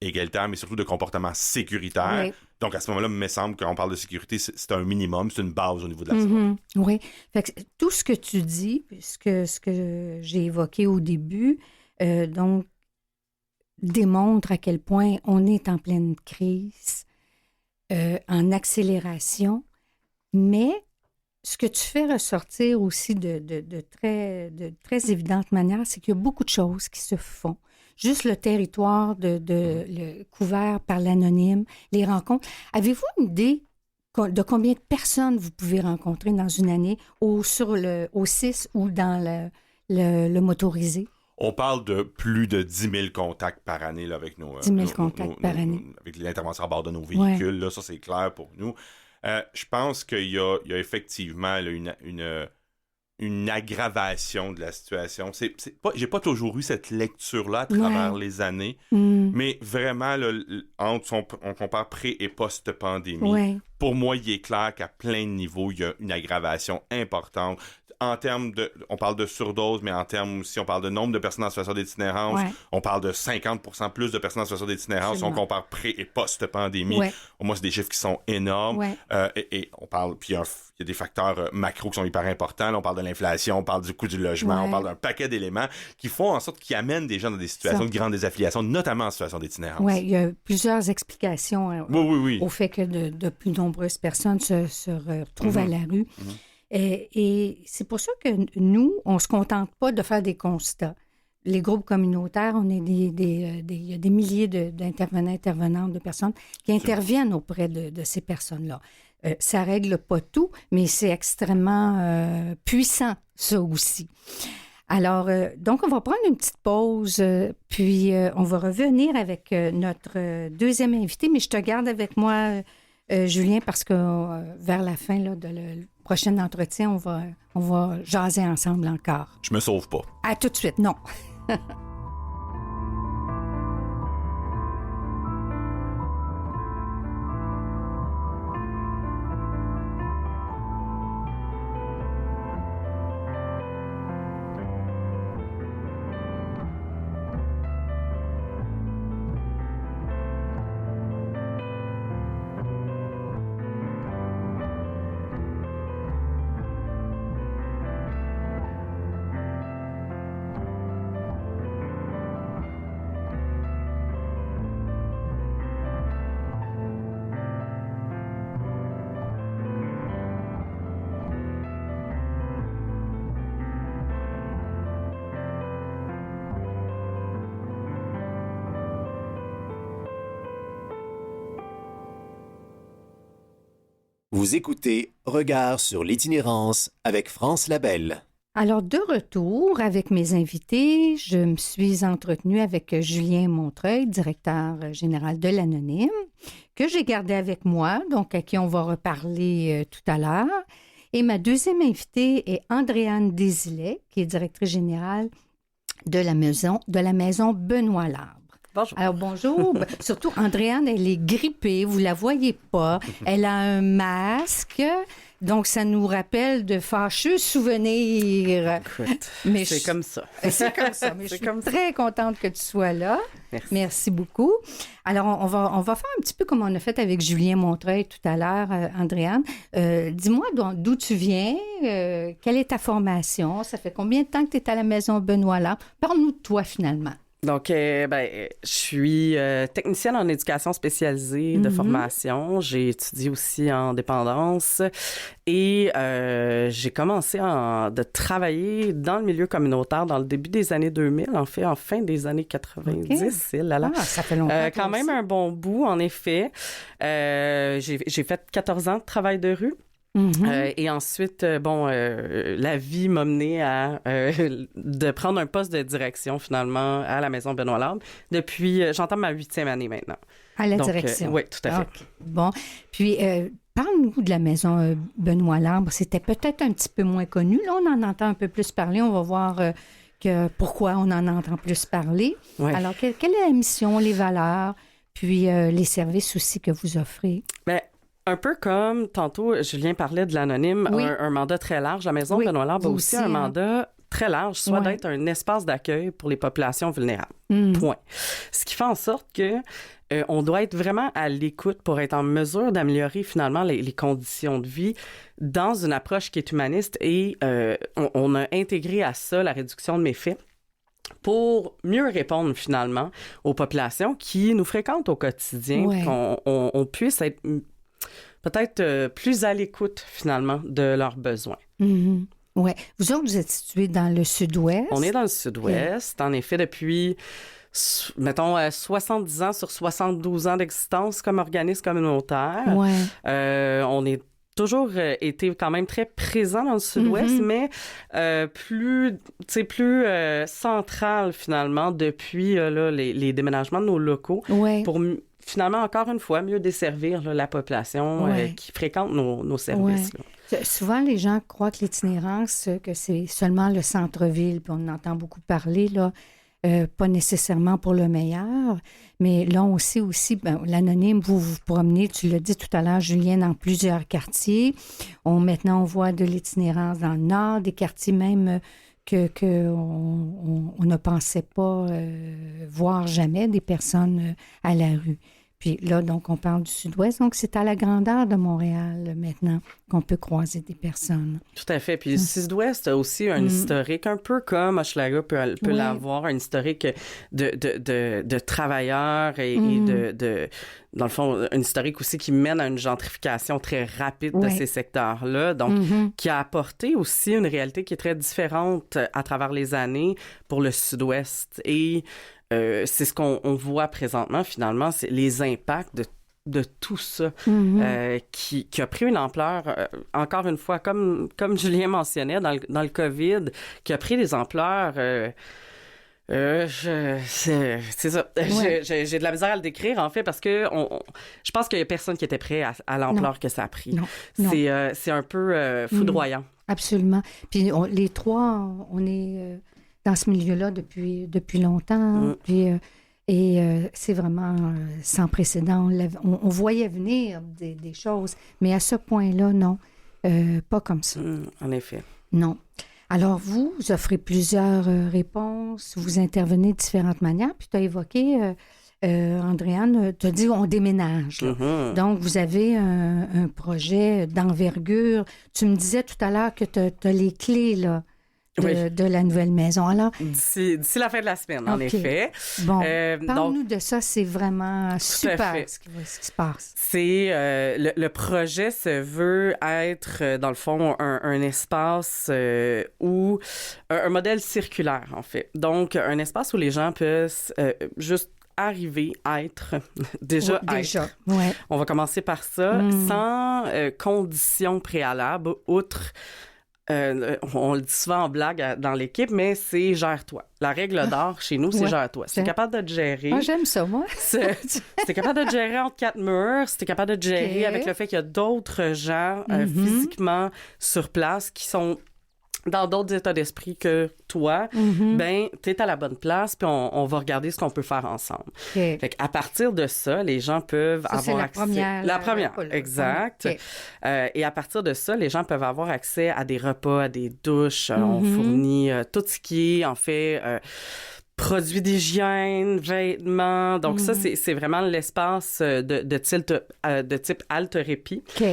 égalitaires, mais surtout de comportements sécuritaires. Oui. Donc à ce moment-là, il me semble qu'on parle de sécurité, c'est un minimum, c'est une base au niveau de la santé. Oui. Fait que tout ce que tu dis, ce que j'ai évoqué au début, donc démontre à quel point on est en pleine crise. En accélération, mais ce que tu fais ressortir aussi de très évidente manière, c'est qu'il y a beaucoup de choses qui se font. Juste le territoire le couvert par l'anonyme, les rencontres. Avez-vous une idée de combien de personnes vous pouvez rencontrer dans une année au 6 ou dans le motorisé? On parle de plus de 10 000 contacts par année là, avec 10 000 contacts par année. Avec l'intervention à bord de nos véhicules. Là, ça, c'est clair pour nous. Je pense qu'il y a effectivement là, une aggravation de la situation. J'ai pas toujours eu cette lecture-là à travers les années, mais vraiment, là, on compare pré- et post-pandémie. Pour moi, il est clair qu'à plein de niveaux, il y a une aggravation importante. En termes on parle de surdose, mais en termes aussi, on parle de nombre de personnes en situation d'itinérance. On parle de 50% plus de personnes en situation d'itinérance. Si on compare pré- et post-pandémie. Pour moi, c'est des chiffres qui sont énormes. Et on parle, puis il y a des facteurs macro qui sont hyper importants. Là, on parle de l'inflation, on parle du coût du logement, on parle d'un paquet d'éléments qui font en sorte qu'ils amènent des gens dans des situations de grande désaffiliation, notamment en situation d'itinérance. Oui, il y a plusieurs explications au fait que de plus nombreuses personnes se retrouvent à la rue. Et c'est pour ça que nous, on ne se contente pas de faire des constats. Les groupes communautaires, on est il y a des milliers intervenantes, de personnes qui interviennent auprès de ces personnes-là. Ça ne règle pas tout, mais c'est extrêmement puissant, ça aussi. Alors, donc, on va prendre une petite pause, puis on va revenir avec notre deuxième invité, mais je te garde avec moi, Julien, parce que vers la fin là, de le prochain entretien, on va jaser ensemble encore. Je me sauve pas. À tout de suite, non. Vous écoutez Regard sur l'itinérance avec France Labelle. Alors, de retour avec mes invités, je me suis entretenue avec Julien Montreuil, directeur général de l'Anonyme, que j'ai gardé avec moi, donc à qui on va reparler tout à l'heure. Et ma deuxième invitée est Andréane Désilet, qui est directrice générale de la maison Benoît Labre. Bonjour. Alors, bonjour. Surtout, Andréane, elle est grippée, vous la voyez pas. Elle a un masque, donc ça nous rappelle de fâcheux souvenirs. Écoute, mais c'est comme ça. C'est comme ça, mais je suis très contente que tu sois là. Merci beaucoup. Alors, on va faire un petit peu comme on a fait avec Julien Montreuil tout à l'heure, Andréane. Dis-moi d'où tu viens, quelle est ta formation, ça fait combien de temps que tu es à la maison Benoît Labre? Parle-nous de toi, finalement. Donc, je suis technicienne en éducation spécialisée de formation. J'ai étudié aussi en dépendance et j'ai commencé de travailler dans le milieu communautaire dans le début des années 2000, en fin des années 90. Okay. Ça fait longtemps. Quand même un bon bout, en effet. J'ai fait 14 ans de travail de rue. Et ensuite, la vie m'a mené à de prendre un poste de direction, finalement, à la Maison Benoît Larbre. Depuis, j'entame ma 8e année maintenant. À la direction? Oui, tout à fait. Okay. Bon. Puis, parle-nous de la Maison Benoît Larbre. C'était peut-être un petit peu moins connu. Là, on en entend un peu plus parler. On va voir pourquoi on en entend plus parler. Ouais. Alors, quelle est la mission, les valeurs, puis les services aussi que vous offrez? Bien, un peu comme tantôt, Julien parlait de l'anonyme, oui. un mandat très large. La Maison Benoît Larbre a aussi un mandat très large, soit d'être un espace d'accueil pour les populations vulnérables. Point. Ce qui fait en sorte que on doit être vraiment à l'écoute pour être en mesure d'améliorer finalement les conditions de vie dans une approche qui est humaniste et on a intégré à ça la réduction de méfaits pour mieux répondre finalement aux populations qui nous fréquentent au quotidien, qu'on puisse être peut-être plus à l'écoute, finalement, de leurs besoins. Mm-hmm. Oui. Vous autres, vous êtes situés dans le sud-ouest? On est dans le sud-ouest. En effet, depuis, mettons, 70 ans sur 72 ans d'existence comme organisme communautaire. Ouais. On est toujours été quand même très présent dans le sud-ouest, mais plus central, finalement, depuis les déménagements de nos locaux pour finalement, encore une fois, mieux desservir la population qui fréquente nos services. Ouais. Souvent, les gens croient que l'itinérance, que c'est seulement le centre-ville, puis on en entend beaucoup parler, là, pas nécessairement pour le meilleur, mais là aussi, l'anonyme, vous vous promenez, tu l'as dit tout à l'heure, Julien, dans plusieurs quartiers. Maintenant, on voit de l'itinérance dans le nord, des quartiers même qu'on ne pensait pas voir jamais des personnes à la rue. Puis là, donc, on parle du sud-ouest. Donc, c'est à la grandeur de Montréal, maintenant, qu'on peut croiser des personnes. Tout à fait. Puis le sud-ouest a aussi un historique, un peu comme Hochelaga peut l'avoir, un historique de travailleurs et dans le fond, un historique aussi qui mène à une gentrification très rapide de ces secteurs-là. Donc, qui a apporté aussi une réalité qui est très différente à travers les années pour le sud-ouest. Et c'est ce qu'on voit présentement, finalement, c'est les impacts de tout ça qui a pris une ampleur, encore une fois, comme Julien mentionnait, dans le COVID, qui a pris des ampleurs... c'est ça. J'ai de la misère à le décrire, en fait, parce que je pense qu'il y a personne qui était prêt à l'ampleur que ça a pris. Non. C'est un peu foudroyant. Absolument. Puis les trois, on est... dans ce milieu-là depuis longtemps. Puis, c'est vraiment sans précédent. On voyait venir des choses, mais à ce point-là, non. Pas comme ça. En effet. Non. Alors, vous offrez plusieurs réponses, vous intervenez de différentes manières, puis tu as évoqué, Andréane, tu as dit on déménage. Donc, vous avez un projet d'envergure. Tu me disais tout à l'heure que tu as les clés, là. De la nouvelle maison. Alors, d'ici la fin de la semaine, en effet. Bon, parle-nous de ça, c'est vraiment super ce qui se passe. C'est le projet se veut être, dans le fond, un espace où un modèle circulaire, en fait. Donc, un espace où les gens peuvent juste arriver, être, déjà être. Ouais. On va commencer par ça, sans conditions préalables, outre... on le dit souvent en blague dans l'équipe, mais c'est gère-toi. La règle d'or chez nous, c'est gère-toi. Si t'es capable de te gérer... Ah, j'aime ça, moi. Si t'es capable de te gérer entre quatre murs, si t'es capable de te gérer avec le fait qu'il y a d'autres gens physiquement sur place qui sont dans d'autres états d'esprit que toi, ben, t'es à la bonne place, puis on va regarder ce qu'on peut faire ensemble. Fait qu'à partir de ça, les gens peuvent avoir accès... La première, exact. Et à partir de ça, les gens peuvent avoir accès à des repas, à des douches. On fournit tout ce qui est, en fait... produits d'hygiène, vêtements. Donc ça, c'est vraiment l'espace de type Alterépi. OK.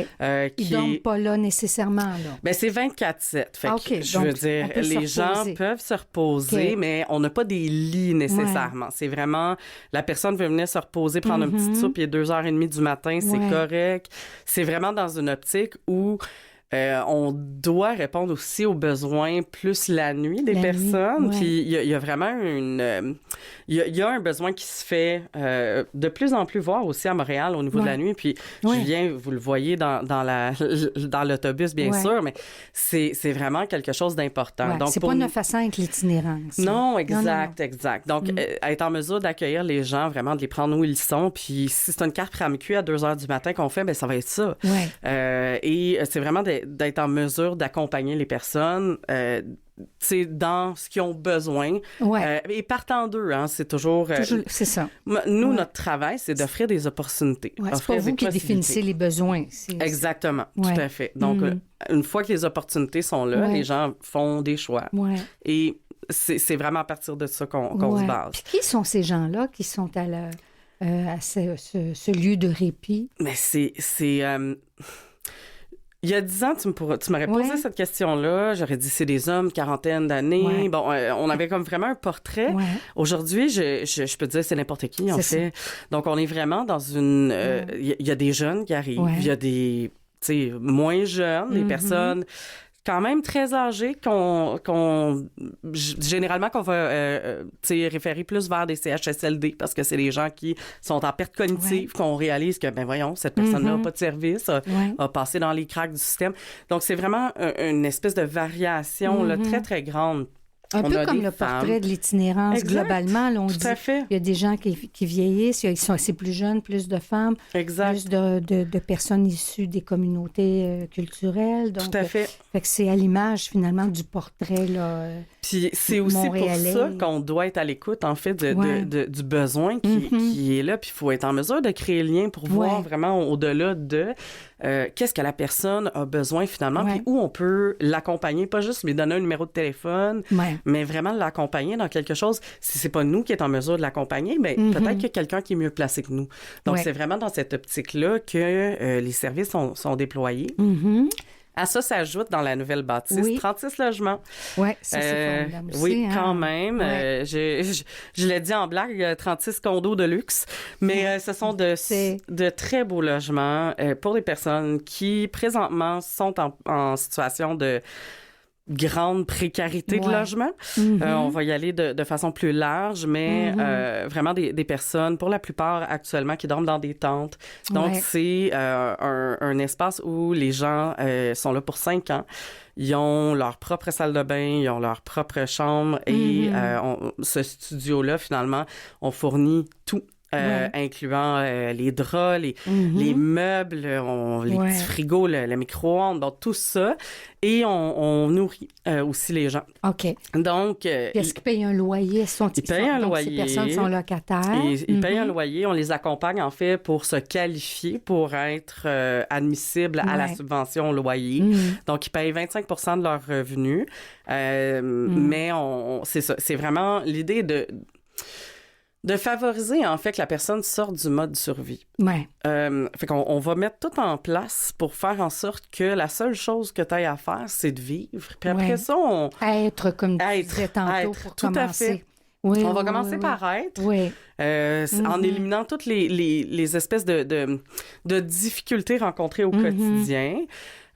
Ils dorment pas là nécessairement, là. Ben, c'est 24/7. Fait que, je veux dire, les gens peuvent se reposer, mais on n'a pas des lits nécessairement. C'est vraiment, la personne veut venir se reposer, prendre une petite soupe, il est 2h30 du matin, c'est correct. C'est vraiment dans une optique où on doit répondre aussi aux besoins plus la nuit des personnes. Puis il y a vraiment il y a un besoin qui se fait de plus en plus voir aussi à Montréal au niveau de la nuit. Puis Julien, vous le voyez dans l'autobus, bien sûr, mais c'est vraiment quelque chose d'important. Donc, c'est pas 9 à 5 l'itinérance. Non, exact. Donc, être en mesure d'accueillir les gens, vraiment de les prendre où ils sont. Puis si c'est une carte RAMQ à 2h du matin qu'on fait, ben ça va être ça. Et c'est vraiment d'être en mesure d'accompagner les personnes dans ce qu'ils ont besoin. Et partant d'eux, hein, c'est toujours c'est ça. Nous, notre travail, c'est d'offrir des opportunités. C'est pas vous qui définissez les besoins. Exactement, tout à fait. Donc, une fois que les opportunités sont là, les gens font des choix. Et c'est vraiment à partir de ça qu'on se base. Puis qui sont ces gens-là qui sont à ce lieu de répit? Mais c'est il y a 10 ans, tu m'aurais posé cette question-là. J'aurais dit, c'est des hommes, quarantaine d'années. Bon, on avait comme vraiment un portrait. Aujourd'hui, je peux te dire, c'est n'importe qui, en fait. Donc, on est vraiment dans une... Il y a des jeunes qui arrivent. Il y a des, moins jeunes, des personnes quand même très âgés généralement qu'on va référer plus vers des CHSLD parce que c'est les gens qui sont en perte cognitive, qu'on réalise que, ben voyons, cette personne-là n'a pas de service, a passé dans les cracks du système. Donc, c'est vraiment une espèce de variation là, très, très grande. Un peu comme le portrait de l'itinérance, globalement. Là, on dit qu'il y a des gens qui vieillissent, c'est plus jeunes, plus de femmes, plus de personnes issues des communautés culturelles. Donc, tout à fait. Fait que c'est à l'image, finalement, du portrait là, puis c'est aussi pour ça qu'on doit être à l'écoute, en fait, du besoin qui est là. Puis il faut être en mesure de créer le lien pour voir vraiment au-delà de qu'est-ce que la personne a besoin, finalement, puis où on peut l'accompagner, pas juste lui donner un numéro de téléphone, mais vraiment l'accompagner dans quelque chose. Si c'est pas nous qui est en mesure de l'accompagner, bien, peut-être qu'il y a quelqu'un qui est mieux placé que nous. Donc, c'est vraiment dans cette optique-là que les services sont déployés. À ça s'ajoute dans la nouvelle bâtisse 36 logements. Oui, ça c'est formidable aussi. Oui, quand même. Je l'ai dit en blague, 36 condos de luxe. Mais ce sont de très beaux logements pour les personnes qui, présentement, sont en situation de grande précarité de logement. On va y aller de façon plus large, mais vraiment des personnes, pour la plupart actuellement, qui dorment dans des tentes. Donc, c'est un espace où les gens sont là pour 5 ans. Ils ont leur propre salle de bain, ils ont leur propre chambre et ce studio-là, finalement, on fournit tout. Incluant les draps, les meubles, les petits frigos, le micro-ondes, donc tout ça. Et on nourrit aussi les gens. OK. Donc... est-ce qu'ils payent un loyer? Ils payent un loyer. Ces personnes sont locataires. Ils payent un loyer. On les accompagne, en fait, pour se qualifier pour être admissibles à la subvention loyer. Donc, ils payent 25 % de leurs revenus. Mais c'est ça. C'est vraiment l'idée de favoriser, en fait, que la personne sorte du mode survie. Fait qu'on va mettre tout en place pour faire en sorte que la seule chose que tu as à faire, c'est de vivre. Puis après ça, être, comme tu disais tantôt, pour tout commencer. À fait. On va commencer par être, en éliminant toutes les espèces de difficultés rencontrées au quotidien.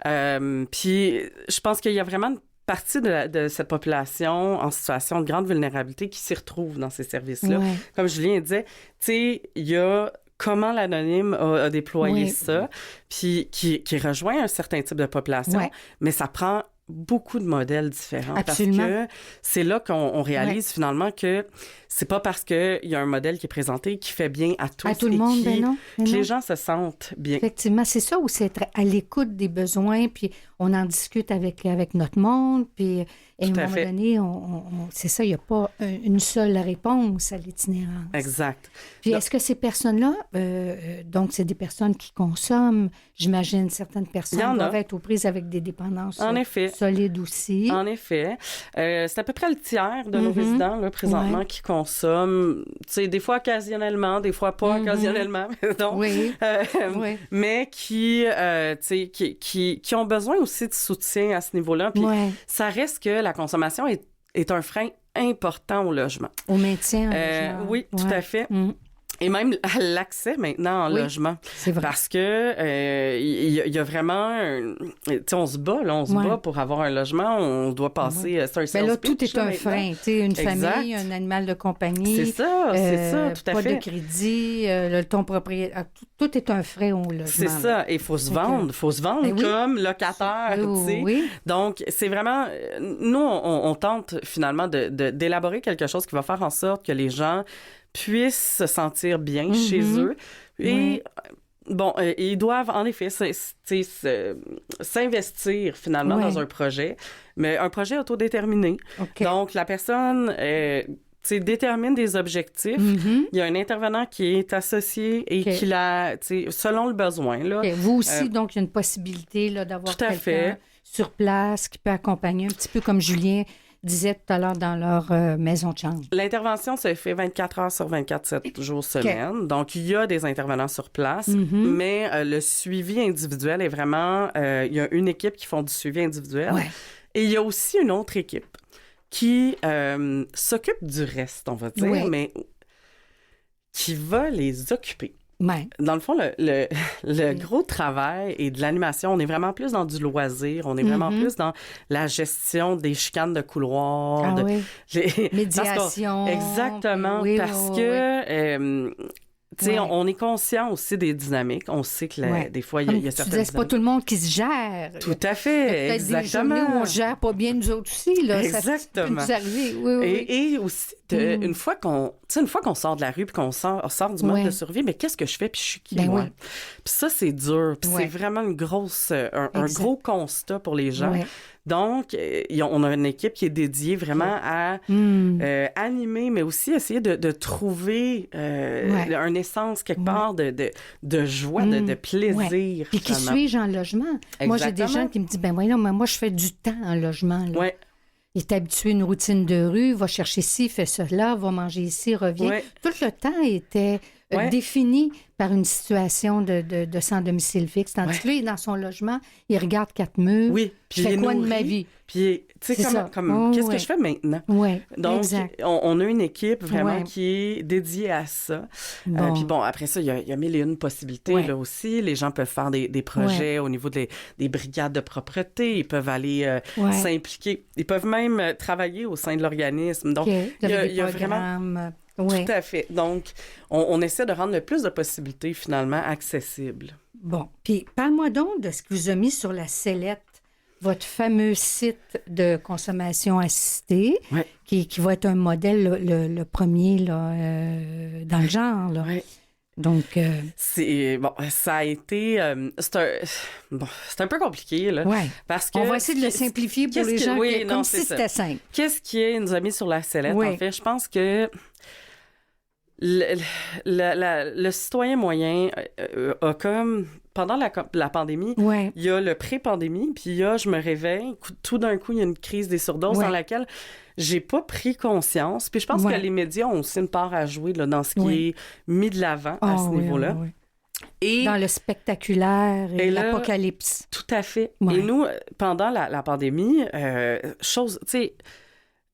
Puis je pense qu'il y a vraiment partie de cette population en situation de grande vulnérabilité qui s'y retrouve dans ces services-là. Comme Julien disait, tu sais, il y a comment l'Anonyme a déployé ça, puis qui rejoint un certain type de population, mais ça prend beaucoup de modèles différents. Absolument. Parce que c'est là qu'on réalise finalement que c'est pas parce qu'il y a un modèle qui est présenté qui fait bien à tous tout le monde, que les gens se sentent bien. Effectivement, c'est ça, où c'est être à l'écoute des besoins, puis on en discute avec notre monde, puis à un moment donné, c'est ça, il n'y a pas une seule réponse à l'itinérance. Exact. Puis est-ce que ces personnes-là, donc c'est des personnes qui consomment, j'imagine certaines personnes doivent être aux prises avec des dépendances. En effet. solide aussi. En effet. C'est à peu près le tiers de nos résidents, là, présentement, qui consomment, tu sais, des fois occasionnellement, des fois pas occasionnellement, mais qui ont besoin aussi de soutien à ce niveau-là. Puis ça reste que la consommation est un frein important au logement. Au maintien en logement. Oui, tout à fait. Et même à l'accès maintenant en logement. C'est vrai. Parce que y a vraiment... Tu sais, on se bat pour avoir un logement. On doit passer... C'est un sales là, pitch, tout est un frein. Tu sais, une famille, un animal de compagnie. C'est ça, tout à fait. Pas de crédit, ton propriétaire. Tout est un frein au logement. C'est ça. Et il faut se vendre. Il faut se vendre comme locataire, tu sais. Oui. Donc, c'est vraiment... Nous, on tente finalement d'élaborer quelque chose qui va faire en sorte que les gens puissent se sentir bien chez eux. Et ils doivent, en effet, s'investir finalement dans un projet, mais un projet autodéterminé. Donc, la personne détermine des objectifs. Il y a un intervenant qui est associé et qui l'a, selon le besoin. Là. Vous aussi, donc, il y a une possibilité là, d'avoir quelqu'un sur place qui peut accompagner un petit peu comme Julien disait tout à l'heure dans leur maison de chambre. L'intervention se fait 24 heures sur 24, 7 jours semaine. Donc, il y a des intervenants sur place, mais le suivi individuel est vraiment... il y a une équipe qui font du suivi individuel. Et il y a aussi une autre équipe qui s'occupe du reste, on va dire, mais qui va les occuper. Dans le fond, le gros travail et de l'animation, on est vraiment plus dans du loisir, on est vraiment plus dans la gestion des chicanes de couloir. Médiation. Exactement, parce que... Tu sais, on est conscient aussi des dynamiques. On sait que des fois, il y a certaines... C'est pas tout le monde qui se gère. Tout à fait, exactement. Des journées où on se gère pas bien nous autres aussi. Là. Exactement. Ça peut nous arriver. Et aussi, une fois qu'on sort de la rue puis qu'on sort du mode de survie, mais qu'est-ce que je fais puis je suis qui, moi? Puis ça, c'est dur. Puis c'est vraiment un gros constat pour les gens. Donc, on a une équipe qui est dédiée vraiment à animer, mais aussi essayer de trouver un essence quelque part de joie, de plaisir. Puis qui suis-je en logement? Exactement. Moi, j'ai des gens qui me disent, moi, je fais du temps en logement. Là. Il est habitué à une routine de rue, va chercher ci, fait cela, va manger ici, revient. Tout le temps était défini par une situation de sans-domicile fixe. Tandis que là, il est dans son logement, il regarde 4 murs. Oui, puis je fais quoi de ma vie? Puis, tu sais, qu'est-ce que je fais maintenant? Donc, on a une équipe vraiment qui est dédiée à ça. Puis bon, après ça, il y a mille et une possibilités là aussi. Les gens peuvent faire des projets au niveau des brigades de propreté. Ils peuvent aller s'impliquer. Ils peuvent même travailler au sein de l'organisme. Donc, il y a vraiment... Tout à fait. Donc, on essaie de rendre le plus de possibilités, finalement, accessibles. Bon. Puis, parle-moi donc de ce que vous avez mis sur la sellette, votre fameux site de consommation assistée, qui va être un modèle, le premier là, dans le genre. Là. Donc... ça a été... c'est un peu compliqué, là. Parce que... On va essayer de le simplifier pour les gens, comme si c'était simple. Qu'est-ce qui nous a mis sur la sellette? En fait, je pense que le citoyen moyen a comme... Pendant la pandémie, il y a le pré-pandémie, puis il y a je me réveille, tout d'un coup, il y a une crise des surdoses dans laquelle j'ai pas pris conscience. Puis je pense que les médias ont aussi une part à jouer là, dans ce qui est mis de l'avant à ce niveau-là. Et dans le spectaculaire et l'apocalypse. Tout à fait. Et nous, pendant la pandémie, tu sais...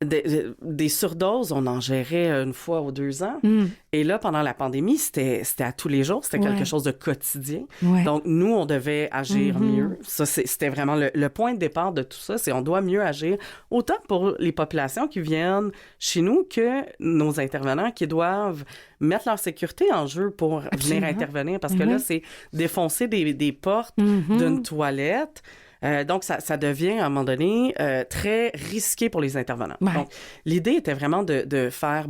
Des surdoses, on en gérait une fois ou 2 ans. Et là, pendant la pandémie, c'était à tous les jours. C'était quelque chose de quotidien. Donc, nous, on devait agir mieux. Ça, c'était vraiment le point de départ de tout ça. C'est on doit mieux agir, autant pour les populations qui viennent chez nous que nos intervenants qui doivent mettre leur sécurité en jeu pour venir intervenir. Parce que là, c'est défoncer des portes d'une toilette. Donc, ça devient, à un moment donné, très risqué pour les intervenants. Donc, l'idée était vraiment de faire,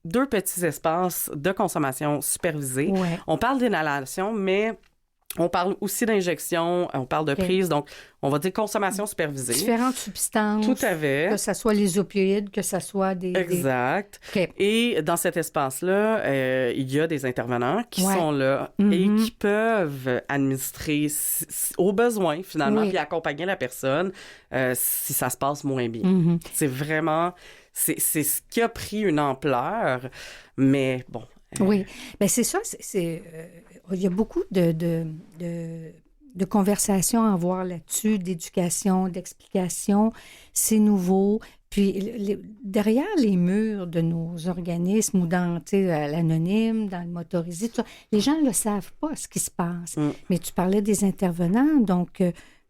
2 petits espaces de consommation supervisés. On parle d'inhalation, mais On parle aussi d'injection, on parle de prise, donc on va dire consommation supervisée. Différentes substances. Tout à fait. Que ce soit les opioïdes, que ce soit des... Exact. Okay. Et dans cet espace-là, il y a des intervenants qui sont là et qui peuvent administrer au besoin, finalement, puis accompagner la personne si ça se passe moins bien. C'est vraiment... C'est ce qui a pris une ampleur, mais bon... Oui, bien c'est ça, il y a beaucoup de conversations à avoir là-dessus, d'éducation, d'explication. C'est nouveau. Puis derrière les murs de nos organismes ou dans l'anonyme, dans le motorisé, tout ça, les gens ne le savent pas ce qui se passe. Mais tu parlais des intervenants, donc...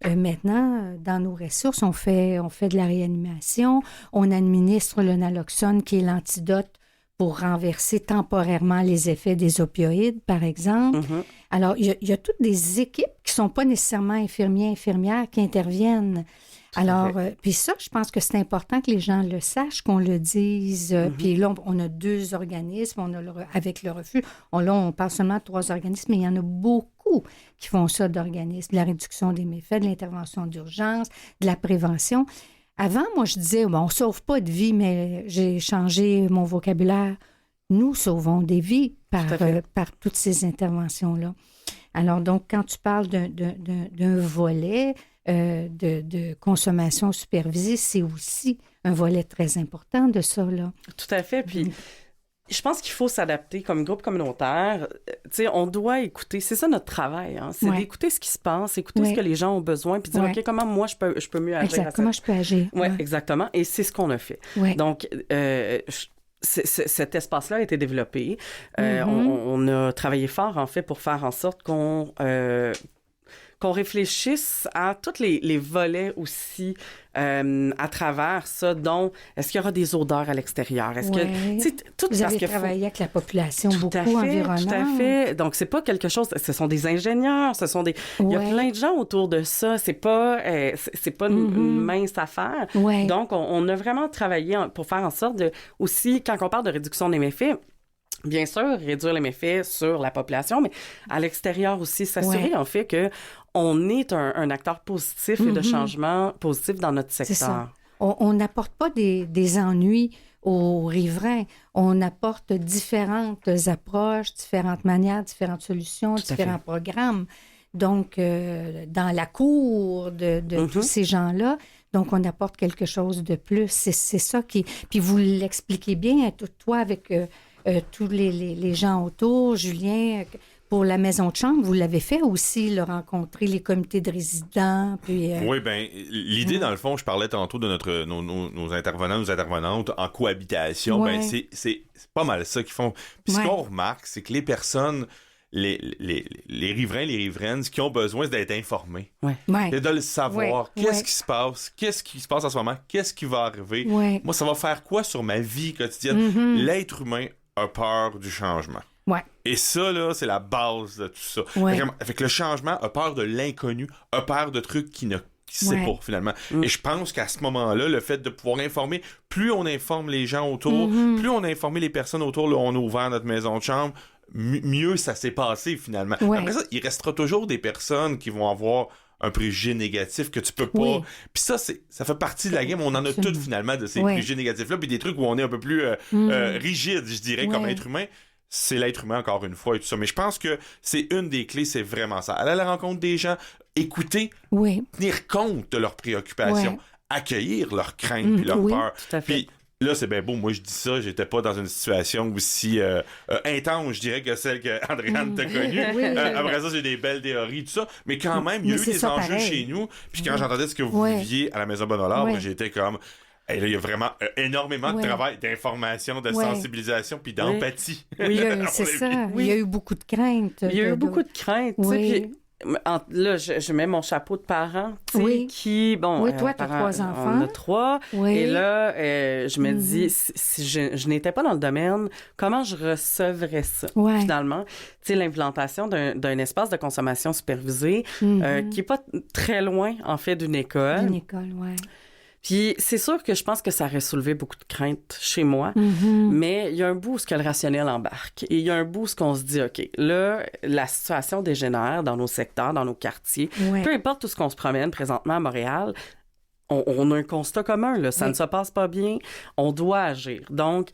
maintenant, dans nos ressources, on fait de la réanimation, on administre le naloxone qui est l'antidote pour renverser temporairement les effets des opioïdes, par exemple. Alors, il y a toutes des équipes qui ne sont pas nécessairement infirmières qui interviennent. Alors, puis ça, je pense que c'est important que les gens le sachent, qu'on le dise. Puis là, on a 2 organismes, avec le refus. On parle seulement de 3 organismes, mais il y en a beaucoup qui font ça d'organismes. De la réduction des méfaits, de l'intervention d'urgence, de la prévention. Avant, moi, je disais, on ne sauve pas de vie, mais j'ai changé mon vocabulaire. Nous sauvons des vies par toutes ces interventions-là. Alors, donc, quand tu parles d'un volet de consommation supervisée, c'est aussi un volet très important de ça, là. Tout à fait. Puis, je pense qu'il faut s'adapter comme groupe communautaire. Tu sais, on doit écouter. C'est ça notre travail, hein? C'est d'écouter ce qui se passe, écouter ce que les gens ont besoin, puis dire, OK, comment moi je peux mieux agir? Exact. Comment je peux agir? Oui, exactement. Et c'est ce qu'on a fait. Donc, cet espace-là a été développé. On a travaillé fort, en fait, pour faire en sorte qu'on réfléchisse à tous les volets aussi à travers ça, dont est-ce qu'il y aura des odeurs à l'extérieur? Est-ce que vous avez travaillé avec la population beaucoup environnante. Tout à fait. Donc, c'est pas quelque chose... Ce sont des ingénieurs, ce sont des... Il y a plein de gens autour de ça. C'est pas une mince affaire. Donc, on a vraiment travaillé pour faire en sorte de... Aussi, quand on parle de réduction des méfaits, bien sûr, réduire les méfaits sur la population, mais à l'extérieur aussi, s'assurer en fait qu'on est un acteur positif et de changement positif dans notre secteur. C'est ça. On n'apporte pas des ennuis aux riverains. On apporte différentes approches, différentes manières, différentes solutions, différents programmes. Donc, dans la cour de tous ces gens-là, donc on apporte quelque chose de plus. C'est ça qui... Puis vous l'expliquez bien, toi, avec... tous les gens autour, Julien, pour la maison de chambre, vous l'avez fait aussi, rencontrer les comités de résidents. Puis, Oui, bien, l'idée, dans le fond, je parlais tantôt de nos intervenants, nos intervenantes en cohabitation, ben c'est pas mal ça qu'ils font. Puis ce qu'on remarque, c'est que les personnes, les riverains, les riveraines, ce qu'ils ont besoin, c'est d'être informés. Et de le savoir. Qu'est-ce qui se passe? Qu'est-ce qui se passe en ce moment? Qu'est-ce qui va arriver? Moi, ça va faire quoi sur ma vie quotidienne? L'être humain a peur du changement. Et ça, là, c'est la base de tout ça. Fait que le changement a peur de l'inconnu, a peur de trucs qui sait pas, finalement. Et je pense qu'à ce moment-là, le fait de pouvoir informer, plus on informe les gens autour, plus on a informé les personnes autour, là, on a ouvert notre maison de chambre, mieux ça s'est passé, finalement. Après ça, il restera toujours des personnes qui vont avoir un préjugé négatif que tu peux pas... Puis ça fait partie de la game. On en a toutes, finalement, de ces préjugés négatifs-là. Puis des trucs où on est un peu plus rigide, je dirais, comme être humain. C'est l'être humain, encore une fois, et tout ça. Mais je pense que c'est une des clés, c'est vraiment ça. Aller à la rencontre des gens, écouter, tenir compte de leurs préoccupations, accueillir leurs craintes puis leurs peurs. Puis là, c'est bien beau. Moi, je dis ça, j'étais pas dans une situation aussi intense, je dirais, que celle que Andréane t'a connue. Après ça, j'ai des belles théories, tout ça. Mais quand même, il y a eu des enjeux chez nous. Puis quand j'entendais ce que vous viviez à la Maison Bonheur, j'étais comme... Et là, il y a vraiment énormément de travail, d'information, de sensibilisation, puis d'empathie. C'est ça. Il y a eu beaucoup de craintes. Il y a eu beaucoup de craintes. Puis, là, je mets mon chapeau de parent, qui, bon... toi, tu as 3 enfants. On a 3. Et là, je me dis, si je n'étais pas dans le domaine, comment je recevrais ça, finalement? Tu sais, l'implantation d'un espace de consommation supervisée qui n'est pas très loin, en fait, d'une école. D'une école, Puis c'est sûr que je pense que ça aurait soulevé beaucoup de craintes chez moi, mais il y a un bout où le rationnel embarque. Et il y a un bout où on se dit, OK, là, la situation dégénère dans nos secteurs, dans nos quartiers. Peu importe où ce qu'on se promène présentement à Montréal, on a un constat commun, là. Ça ne se passe pas bien, on doit agir. Donc,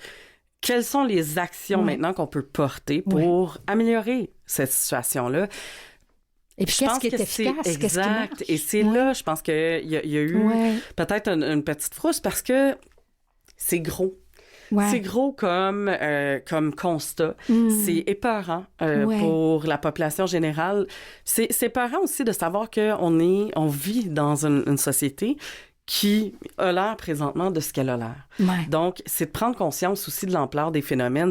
quelles sont les actions maintenant qu'on peut porter pour améliorer cette situation-là? Et puis, qu'est-ce qui est efficace? Exact. Qu'est-ce qui marche? Et c'est là, je pense qu'il y a eu peut-être une petite frousse parce que c'est gros. Ouais. C'est gros comme constat. C'est épeurant pour la population générale. C'est épeurant aussi de savoir qu'on vit dans une société qui a l'air présentement de ce qu'elle a l'air. Ouais. Donc, c'est de prendre conscience aussi de l'ampleur des phénomènes.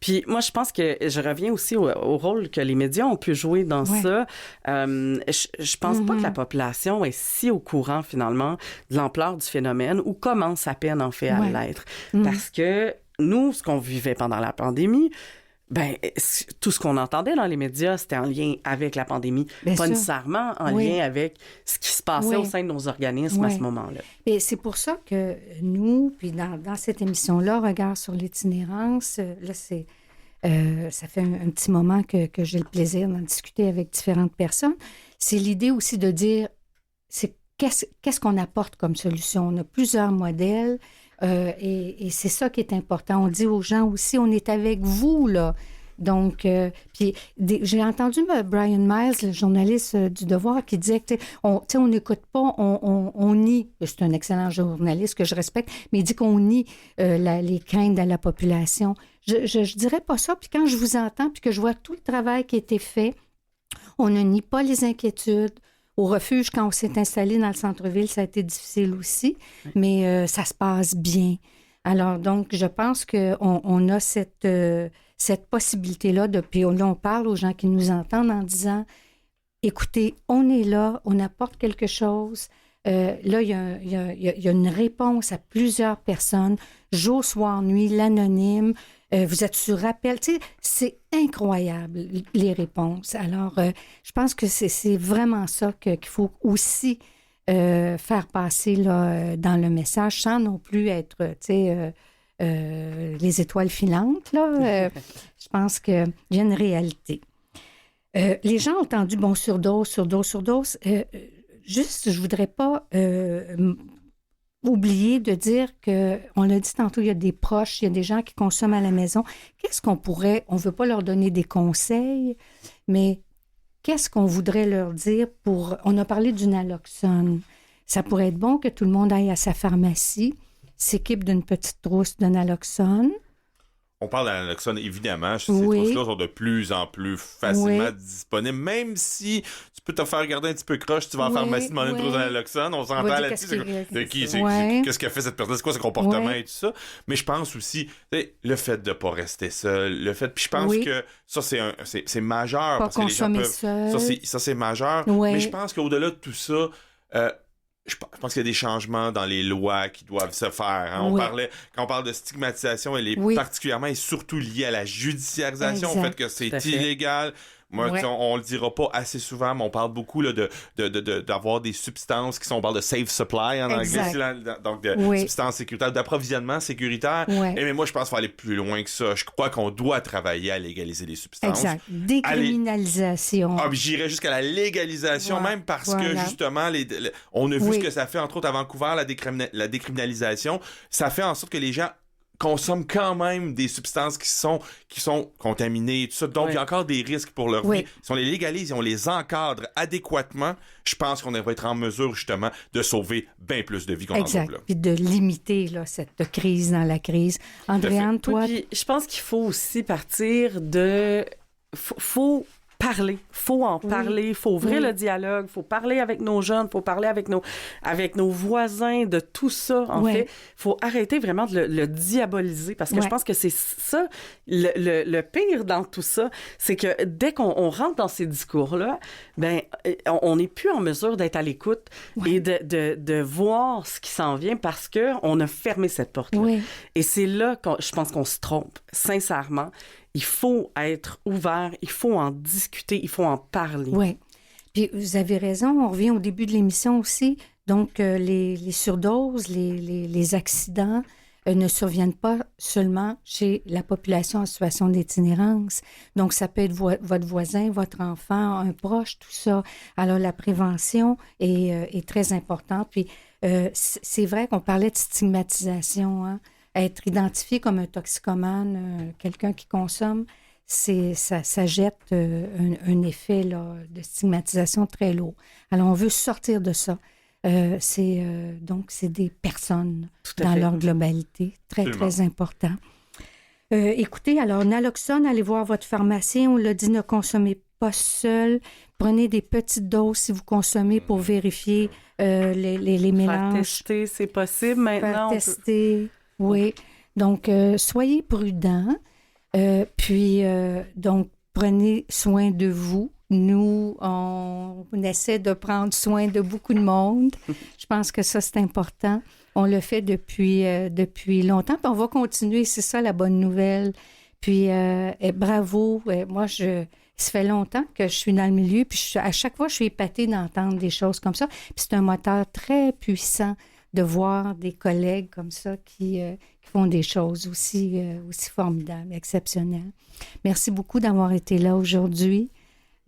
Puis moi, je pense que je reviens aussi au rôle que les médias ont pu jouer dans ça. Je pense pas que la population est si au courant, finalement, de l'ampleur du phénomène ou commence à peine, en fait, à l'être. Parce que nous, ce qu'on vivait pendant la pandémie, tout ce qu'on entendait dans les médias, c'était en lien avec la pandémie, pas nécessairement en lien avec ce qui se passait au sein de nos organismes à ce moment-là. Et c'est pour ça que nous, puis dans cette émission-là, Regard sur l'itinérance, là, ça fait un petit moment que j'ai le plaisir d'en discuter avec différentes personnes. C'est l'idée aussi de dire, qu'est-ce qu'on apporte comme solution? On a plusieurs modèles. Et c'est ça qui est important. On dit aux gens aussi, on est avec vous, là. Donc, puis j'ai entendu Brian Miles, le journaliste du Devoir, qui disait que, on n'écoute pas, on nie. C'est un excellent journaliste que je respecte, mais il dit qu'on nie les craintes de la population. Je dirais pas ça. Puis quand je vous entends, puis que je vois tout le travail qui a été fait, on ne nie pas les inquiétudes. Au refuge, quand on s'est installé dans le centre-ville, ça a été difficile aussi, mais ça se passe bien. Alors, donc, je pense qu'on a cette possibilité-là. Puis là, on parle aux gens qui nous entendent en disant, écoutez, on est là, on apporte quelque chose. Là, il y a une réponse à plusieurs personnes, jour, soir, nuit, l'anonyme. Vous êtes sur rappel. Tu sais, c'est incroyable, les réponses. Alors, je pense que c'est vraiment ça qu'il faut aussi faire passer là, dans le message, sans non plus être, tu sais, les étoiles filantes. Là. Je pense qu'il y a une réalité. Les gens ont entendu, surdose. Juste, je voudrais pas oublier de dire que, on l'a dit tantôt, il y a des proches, il y a des gens qui consomment à la maison. Qu'est-ce qu'on pourrait, on ne veut pas leur donner des conseils, mais qu'est-ce qu'on voudrait leur dire on a parlé du naloxone. Ça pourrait être bon que tout le monde aille à sa pharmacie, s'équipe d'une petite trousse de naloxone. On parle de naloxone, évidemment. Ces trousses-là sont de plus en plus facilement disponibles. Même si tu peux te faire garder un petit peu croche, tu vas en pharmacie demander une trousse de naloxone. On s'entend là-dessus. Qu'est-ce qu'a fait cette personne? C'est quoi son comportement et tout ça? Mais je pense aussi, le fait de ne pas rester seul, puis je pense que ça, c'est majeur. Pas parce que les gens peuvent. Ça, c'est majeur. Mais je pense qu'au-delà de tout ça, je pense qu'il y a des changements dans les lois qui doivent se faire. Hein? Quand on parle de stigmatisation, elle est particulièrement et surtout liée à la judiciarisation, au fait que c'est illégal. Moi, on le dira pas assez souvent, mais on parle beaucoup là, d'avoir des substances on parle de safe supply en anglais, donc de substances sécuritaires, d'approvisionnement sécuritaire. Mais moi, je pense qu'il faut aller plus loin que ça. Je crois qu'on doit travailler à légaliser les substances. Exact. Décriminalisation. J'irais jusqu'à la légalisation, même parce que justement, on a vu ce que ça fait, entre autres à Vancouver, la décriminalisation. Ça fait en sorte que les gens consomment quand même des substances qui sont contaminées, tout ça. Donc, il y a encore des risques pour leur vie. Si on les légalise, si on les encadre adéquatement, je pense qu'on devrait être en mesure, justement, de sauver bien plus de vies qu'on en sauve là. Puis de limiter là, cette crise dans la crise. Andréane, toi... Puis, je pense qu'il faut aussi partir de... Faut parler, faut en parler, faut ouvrir le dialogue, faut parler avec nos jeunes, faut parler avec nos voisins de tout ça, en fait. Faut arrêter vraiment de le diaboliser, parce que je pense que c'est ça, le pire dans tout ça, c'est que dès qu'on rentre dans ces discours-là, on n'est plus en mesure d'être à l'écoute et de voir ce qui s'en vient, parce qu'on a fermé cette porte-là. Et c'est là que je pense qu'on se trompe, sincèrement. Il faut être ouvert, il faut en discuter, il faut en parler. Oui. Puis vous avez raison, on revient au début de l'émission aussi, Donc, les surdoses, les accidents ne surviennent pas seulement chez la population en situation d'itinérance. Donc, ça peut être votre voisin, votre enfant, un proche, tout ça. Alors, la prévention est très importante. Puis, c'est vrai qu'on parlait de stigmatisation, hein? Être identifié comme un toxicomane, quelqu'un qui consomme, ça jette un effet là, de stigmatisation très lourd. Alors, on veut sortir de ça. Donc, c'est des personnes dans leur globalité. Très, Absolument. Très important. Écoutez, alors, naloxone, allez voir votre pharmacien. On l'a dit, ne consommez pas seul. Prenez des petites doses si vous consommez pour vérifier les mélanges. Faire tester, c'est possible maintenant. Faire tester, oui. Donc, soyez prudents. Donc, prenez soin de vous. Nous, on essaie de prendre soin de beaucoup de monde. Je pense que ça, c'est important. On le fait depuis longtemps, puis on va continuer. C'est ça, la bonne nouvelle. Puis, bravo. Moi, ça fait longtemps que je suis dans le milieu, puis à chaque fois, je suis épatée d'entendre des choses comme ça. Puis c'est un moteur très puissant de voir des collègues comme ça qui font des choses aussi formidables, exceptionnelles. Merci beaucoup d'avoir été là aujourd'hui.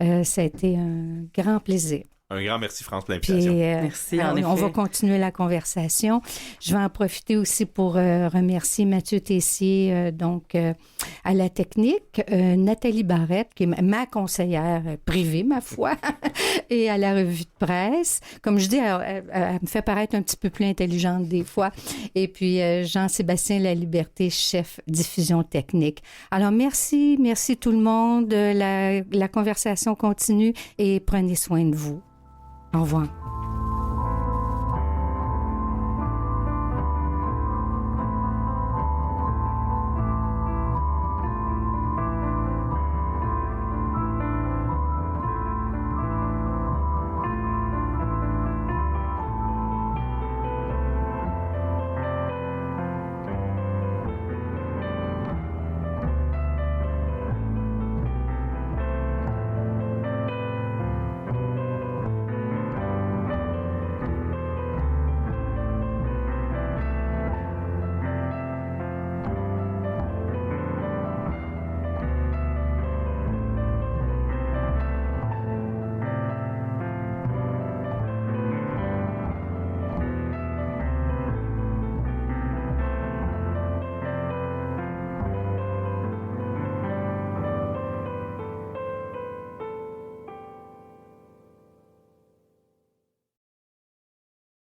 Ça a été un grand plaisir. Un grand merci, France, pour l'invitation. Merci, en effet. On va continuer la conversation. Je vais en profiter aussi pour remercier Mathieu Tessier, à la technique, Nathalie Barrette, qui est ma conseillère privée, ma foi, et à la revue de presse. Comme je dis, elle me fait paraître un petit peu plus intelligente des fois. Et puis, Jean-Sébastien Laliberté, chef diffusion technique. Alors, merci tout le monde. La conversation continue et prenez soin de vous. Au revoir.